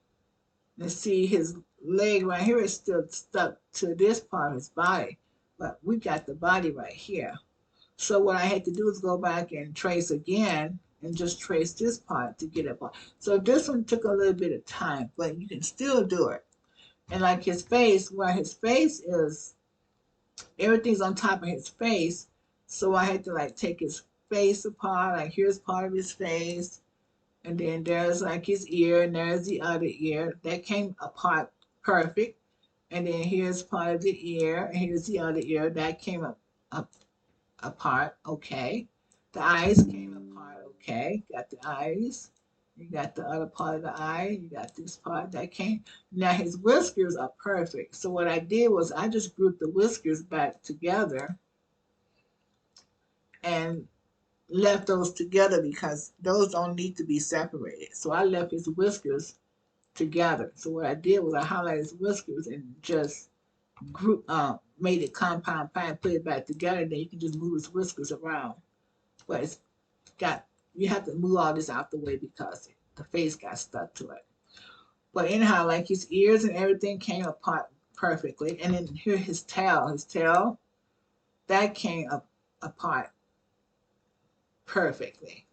And see his leg right here is still stuck to this part of his body. But we got the body right here. So what I had to do is go back and trace again and just trace this part to get it. So this one took a little bit of time, but you can still do it. And like his face, where his face is, everything's on top of his face. So I had to like take his face apart. Like here's part of his face, and then there's like his ear, and there's the other ear. That came apart perfect. And then here's part of the ear, and here's the other ear. That came up apart, okay. The eyes came apart, okay. Got the eyes. You got the other part of the eye. You got this part that came. Now his whiskers are perfect. So what I did was I just grouped the whiskers back together and left those together because those don't need to be separated. So I left his whiskers together. So what I did was I highlighted his whiskers and just made it compound fine, put it back together. Then you can just move his whiskers around. But it's got, you have to move all this out the way because the face got stuck to it. But anyhow, like his ears and everything came apart perfectly. And then here his tail, that came apart perfectly.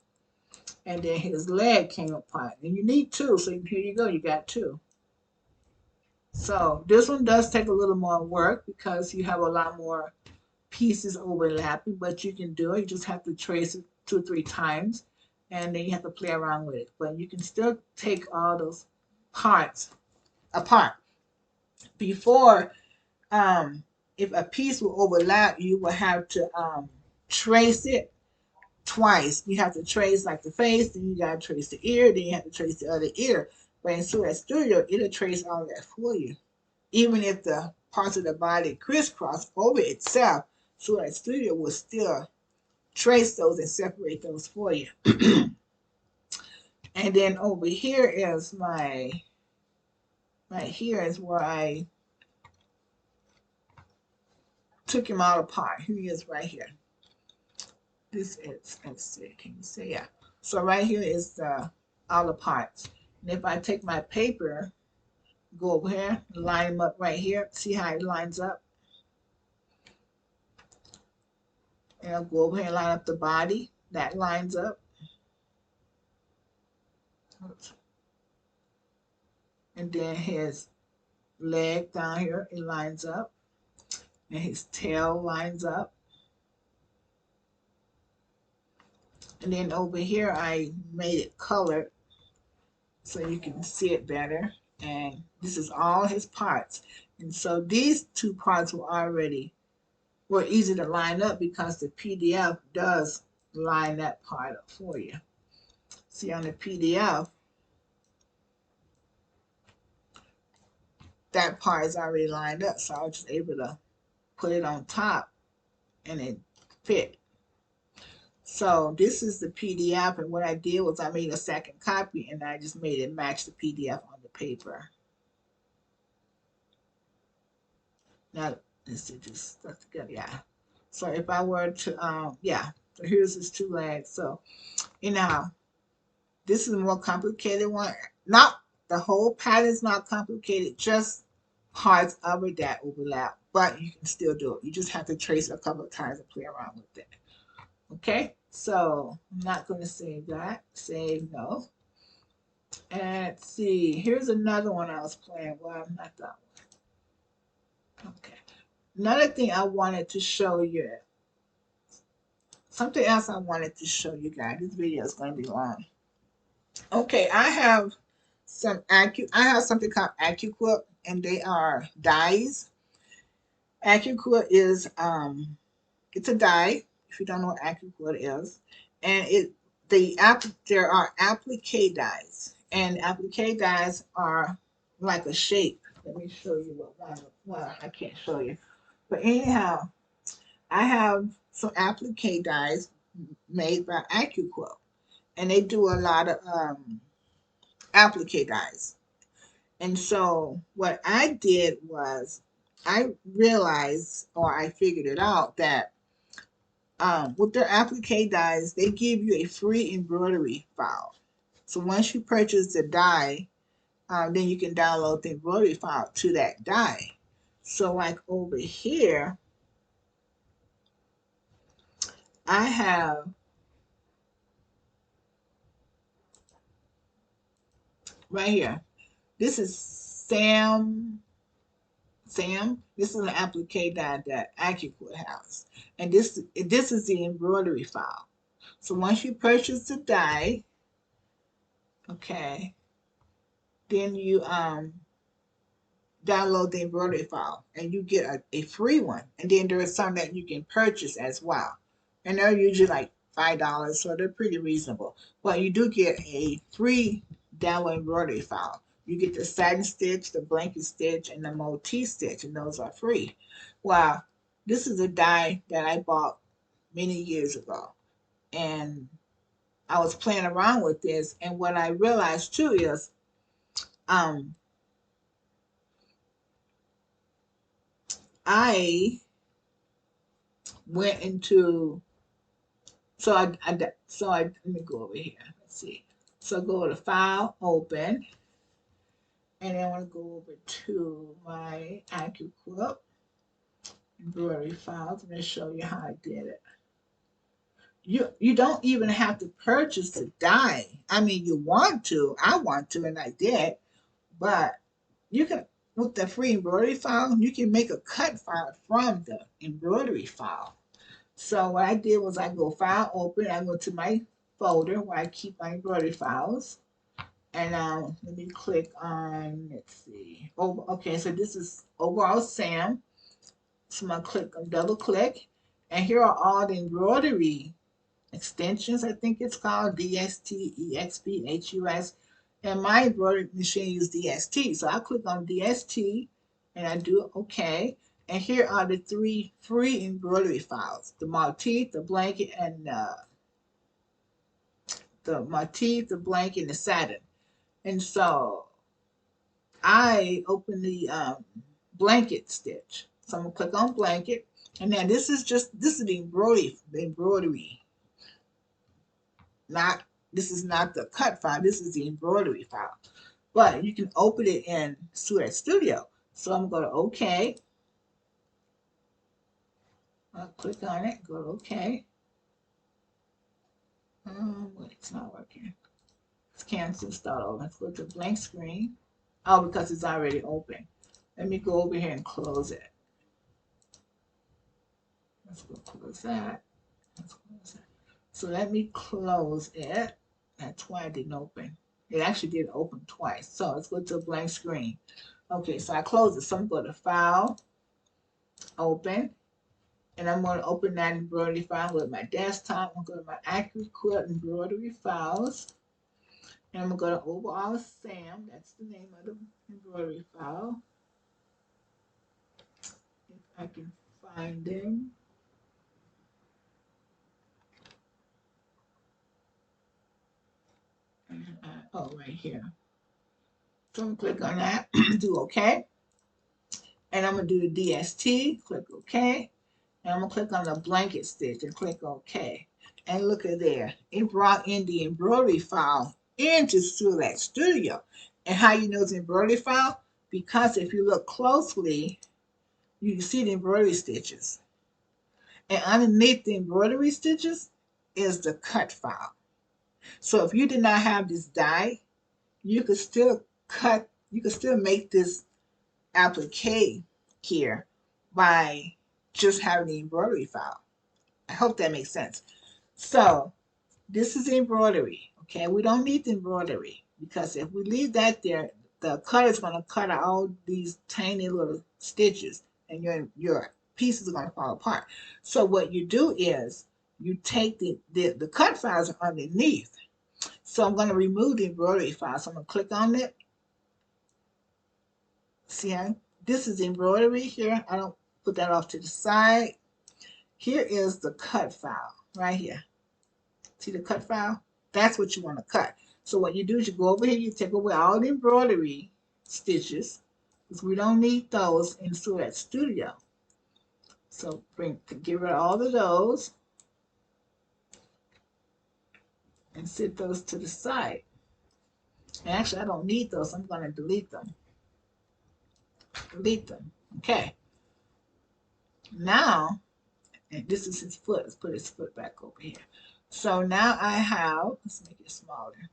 And then his leg came apart. And you need two, so here you go, you got two. So this one does take a little more work because you have a lot more pieces overlapping, but you can do it. You just have to trace it 2 or 3 times, and then you have to play around with it. But you can still take all those parts apart. Before, if a piece will overlap, you will have to trace it twice. You have to trace like the face, then you gotta trace the ear, then you have to trace the other ear. But in Surat Studio, it'll trace all that for you. Even if the parts of the body crisscross over itself, Surat Studio will still trace those and separate those for you. And then over here is right here is where I took him all apart. Here he is right here. This is, let's see, can you see? Yeah. So right here is all the parts. And if I take my paper, go over here, line them up right here, see how it lines up? And I'll go over here and line up the body. That lines up. And then his leg down here, it lines up. And his tail lines up. And then over here, I made it colored so you can see it better. And this is all his parts. And so these two parts were easy to line up because the PDF does line that part up for you. See on the PDF, that part is already lined up. So I was just able to put it on top and it fit. So this is the PDF, and what I did was I made a second copy and I just made it match the PDF on the paper. Now let's see, just stuck together, yeah. So if I were to, yeah, so here's his 2 legs. So anyhow, this is a more complicated one. Not the whole pattern is not complicated, just parts of it that overlap, but you can still do it. You just have to trace it a couple of times and play around with it. Okay, so I'm not going to save that. Save no. And let's see, here's another one I was playing. Well, not that one. Okay. Another thing I wanted to show you. Something else I wanted to show you guys. This video is going to be long. Okay, I have something called AccuQuip, and they are dies. AccuQuip is it's a die. If you don't know what AccuQuip is, and there are applique dies, and applique dies are like a shape. Let me show you what one. Well, I can't show you, but anyhow, I have some applique dies made by AccuQuip, and they do a lot of applique dies. And so what I did was I realized, or I figured it out, that with their applique dies, they give you a free embroidery file. So once you purchase the die, then you can download the embroidery file to that die. So like over here, I have right here. This is Sam. This is an applique die that AccuQuick has, and this is the embroidery file. So once you purchase the die, okay, then you download the embroidery file and you get a free one. And then there are some that you can purchase as well. And they're usually like $5, so they're pretty reasonable. But you do get a free download embroidery file. You get the satin stitch, the blanket stitch, and the motif stitch, and those are free. Well, this is a die that I bought many years ago. And I was playing around with this, and what I realized too is um, I went into let me go over here. Let's see. So go to File, Open, and then I want to go over to my AccuQuick embroidery files. I'm going to show you how I did it. You don't even have to purchase the die. I mean, you want to. I want to, and I did. But you can, with the free embroidery file, you can make a cut file from the embroidery file. So what I did was I go File, Open, I go to my folder where I keep my embroidery files. And let me click on, let's see. Oh, okay, so this is overall Sam. So I'm going to double click. And here are all the embroidery extensions, I think it's called DST, EXP, HUS. And my embroidery machine uses DST. So I click on DST and I do OK. And here are the 3 free embroidery files: the motif, the blanket, and the motif, the blanket, and the satin. And so I open the blanket stitch. So I'm gonna click on blanket, and now this is the embroidery, not this is not the cut file. This is the embroidery file. But you can open it in Precut Studio. So I'm going to OK. I'll click on it, go to OK. Wait, it's not working. Let's cancel, start over. Let's go to blank screen. Oh, because it's already open. Let me go over here and close it. Let's go close that. Let's close that. So let me close it. That's why it didn't open. It actually did open twice. So let's go to a blank screen. Okay, so I close it. So I'm going to File, Open. And I'm going to open that embroidery file with my desktop. I'm going to go to my AccuQuick embroidery files. And I'm going to overall Sam. That's the name of the embroidery file. If I can find them. Oh, right here. So I'm going to click on that, do OK. And I'm going to do the DST, click OK. And I'm going to click on the blanket stitch and click OK. And look at there. It brought in the embroidery file into Precut Studio. And how you know it's an embroidery file? Because if you look closely, you can see the embroidery stitches. And underneath the embroidery stitches is the cut file. So if you did not have this die, you could still make this applique here by just having the embroidery file. I hope that makes sense. So this is embroidery. Okay, we don't need the embroidery because if we leave that there, the cutter is going to cut out all these tiny little stitches and your pieces are going to fall apart. So what you do is you take the cut files underneath. So I'm going to remove the embroidery file. So I'm going to click on it. See how this is embroidery here. I don't put that off to the side. Here is the cut file right here. See the cut file? That's what you want to cut. So what you do is you go over here, you take away all the embroidery stitches, because we don't need those in Precut Studio. So get rid of all of those. and set those to the side. And actually, I don't need those. I'm going to delete them. Delete them. Okay. Now, and this is his foot. Let's put his foot back over here. So now I have, let's make it smaller.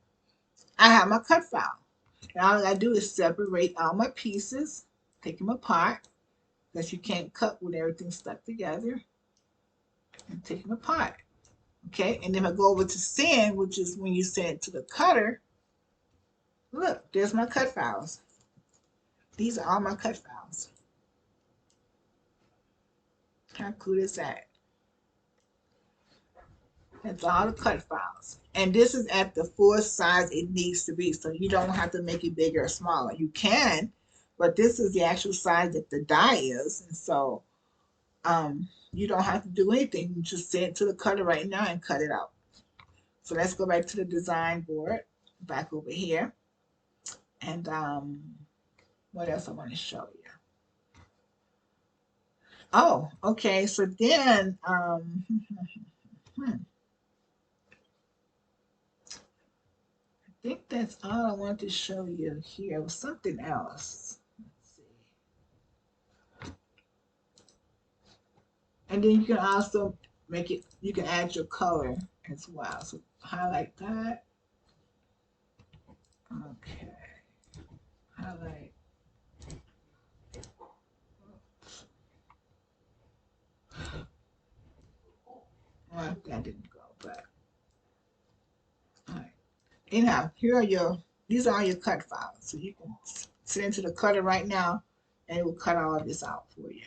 I have my cut file. And all I do is separate all my pieces, take them apart, because you can't cut with everything stuck together, and take them apart. Okay, and then I go over to send, which is when you send it to the cutter. Look, there's my cut files. These are all my cut files. How cool is that? That's all the cut files. And this is at the full size it needs to be. So you don't have to make it bigger or smaller. You can, but this is the actual size that the die is. And so you don't have to do anything. You just send it to the cutter right now and cut it out. So let's go back to the design board, back over here. And what else I want to show you? Oh, okay. So then, I think that's all I want to show you here. It was something else. Let's see. And then you can also make it, you can add your color as well. So highlight that. Okay. Highlight. Well, that didn't go, but all right. Anyhow, here are these are your cut files. So you can send it to the cutter right now and it will cut all of this out for you.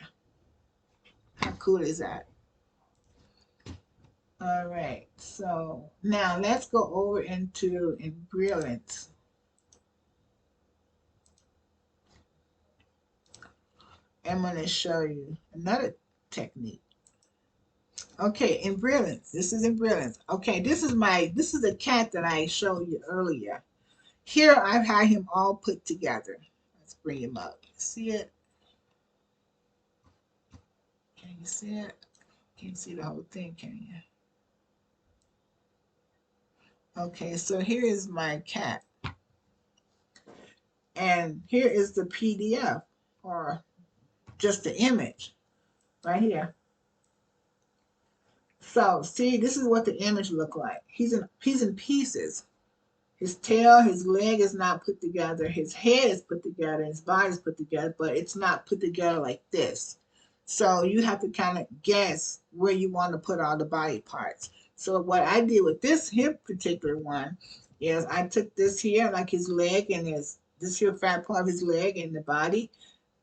How cool is that? All right, so now let's go over into Brilliant. I'm going to show you another technique. Okay, in Brilliant. This is in Brilliant. Okay, this is the cat that I showed you earlier. Here I've had him all put together. Let's bring him up. See it? Can you see it? Can't see the whole thing, can you? Okay, so here is my cat. And here is the PDF, or just the image, right here. So see, this is what the image look like. He's in pieces. His tail, his leg is not put together. His head is put together. His body is put together, but it's not put together like this. So you have to kind of guess where you want to put all the body parts. So what I did with this here particular one is I took this here, like his leg and this here fat part of his leg and the body.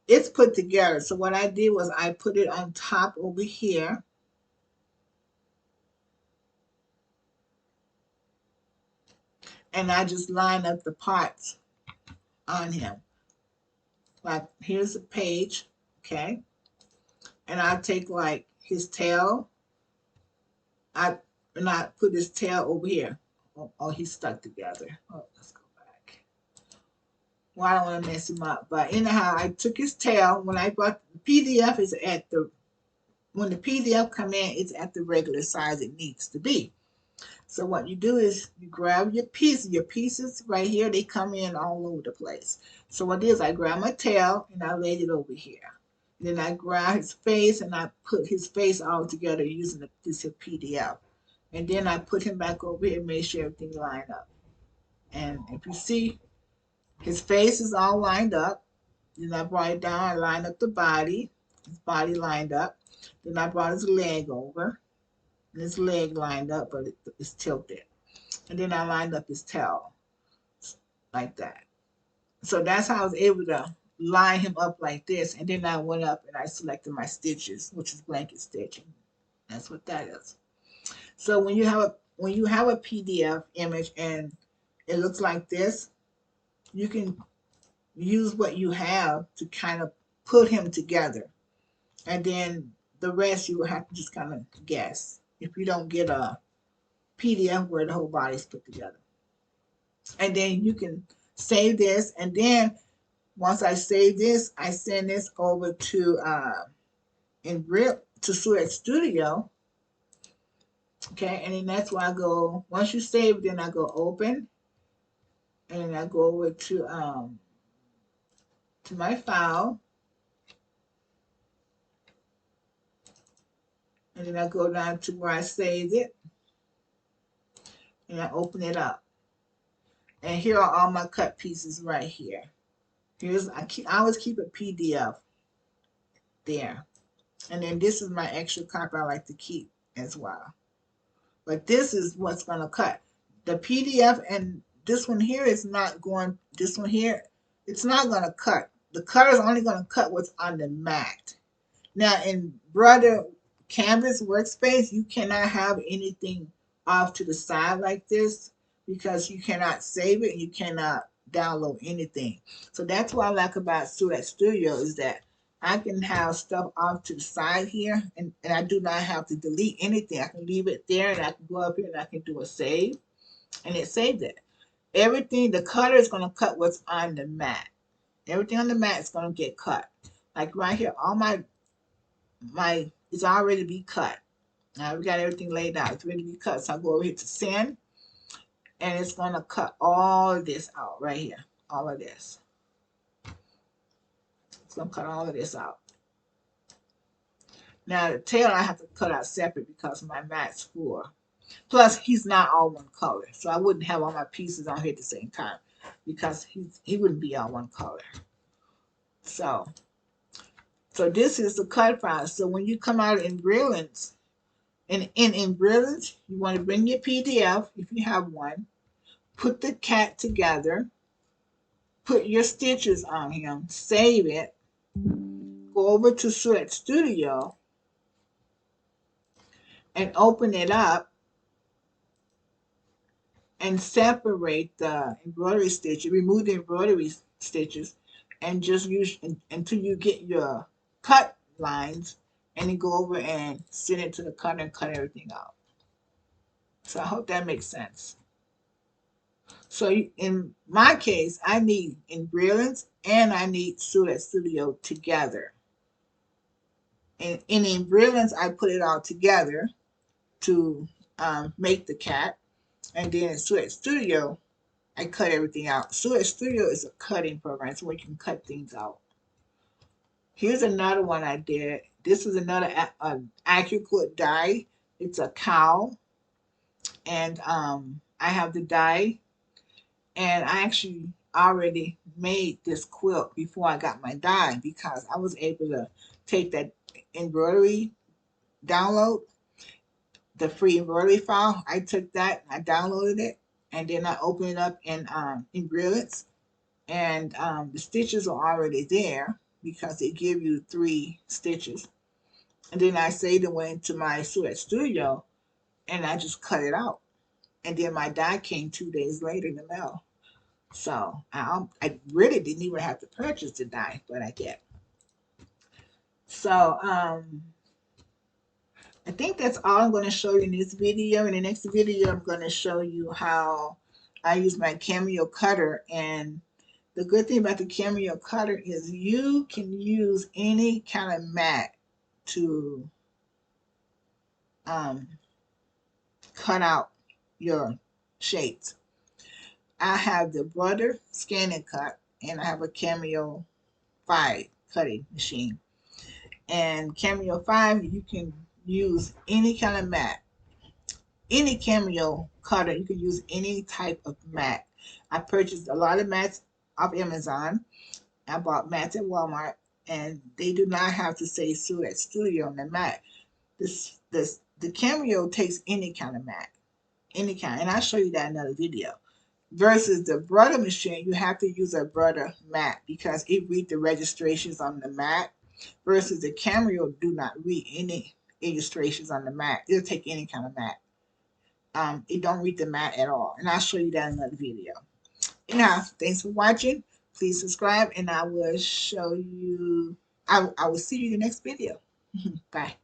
It's put together. So what I did was I put it on top over here. And I just line up the parts on him. Like here's a page, okay? And I take like his tail. I put his tail over here. Oh, he's stuck together. Oh, let's go back. Well, I don't want to mess him up. But anyhow, I took his tail. When I brought the PDF is at the when the PDF come in, it's at the regular size it needs to be. So what you do is you grab your pieces right here, they come in all over the place. So what it is, I grab my tail and I laid it over here. And then I grab his face and I put his face all together using this PDF. And then I put him back over here and make sure everything lined up. And if you see, his face is all lined up. Then I brought it down, I lined up the body, his body lined up. Then I brought his leg over. And his leg lined up, but it's tilted. And then I lined up his tail like that. So that's how I was able to line him up like this. And then I went up and I selected my stitches, which is blanket stitching. That's what that is. So when you have a PDF image and it looks like this, you can use what you have to kind of put him together. And then the rest you will have to just kind of guess if you don't get a PDF where the whole body is put together. And then you can save this. And then once I save this, I send this over to Suet Studio. Okay, and then that's why I go, once you save, then I go open, and then I go over to my file, and then I go down to where I saved it, and I open it up. And here are all my cut pieces right here. I always keep a PDF there. And then this is my extra copy I like to keep as well. But this is what's going to cut. The PDF and this one here is not going, this one here, it's not going to cut. The cutter is only going to cut what's on the mat. Now in Brother Canvas Workspace, you cannot have anything off to the side like this because you cannot save it and you cannot download anything. So that's what I like about Precut Studio is that I can have stuff off to the side here and I do not have to delete anything. I can leave it there and I can go up here and I can do a save and it saved it. Everything, the cutter is going to cut what's on the mat. Everything on the mat is going to get cut. Like right here, all my it's already be cut. Now we got everything laid out. It's ready to be cut. So I go over here to send, and it's gonna cut all of this out right here. All of this. It's gonna cut all of this out. Now the tail I have to cut out separate because my mat's full. Plus he's not all one color, so I wouldn't have all my pieces on here at the same time because he wouldn't be all one color. So this is the cut file. So when you come out in Brilliance, in Brilliance, you want to bring your PDF if you have one. Put the cat together. Put your stitches on him. Save it. Go over to Precut Studio and open it up and separate the embroidery stitches. Remove the embroidery stitches and just use until you get your cut lines, and then go over and send it to the cutter and cut everything out. So I hope that makes sense. So in my case, I need in Brilliance and I need Precut Studio together. And in Brilliance, I put it all together to make the cat. And then in Precut Studio, I cut everything out. Precut Studio is a cutting program, so we can cut things out. Here's another one I did. This is another Precut die. It's a cow. And I have the die. And I actually already made this quilt before I got my die because I was able to take that embroidery download, the free embroidery file. I took that, I downloaded it, and then I opened it up in Brilliance. And the stitches are already there because they give you 3 stitches. And then I saved it, went into my Precut Studio, and I just cut it out. And then my die came 2 days later in the mail. So I really didn't even have to purchase the die, but I did. So I think that's all I'm going to show you in this video. In the next video, I'm going to show you how I use my Cameo cutter. And the good thing about the Cameo cutter is you can use any kind of mat to cut out your shapes. I have the Brother Scan and Cut, and I have a Cameo 5 cutting machine. And Cameo 5, you can use any kind of mat. Any Cameo cutter, you can use any type of mat. I purchased a lot of mats off Amazon. I bought mats at Walmart, and they do not have to say Precut Studio on the mat. The Cameo takes any kind of mat. Any kind. And I'll show you that in another video. Versus the Brother machine, you have to use a Brother mat because it reads the registrations on the mat. Versus the Cameo do not read any illustrations on the mat. It'll take any kind of mat. It don't read the mat at all. And I'll show you that in another video. Now, thanks for watching. Please subscribe and I will show you, I will see you in the next video. Bye.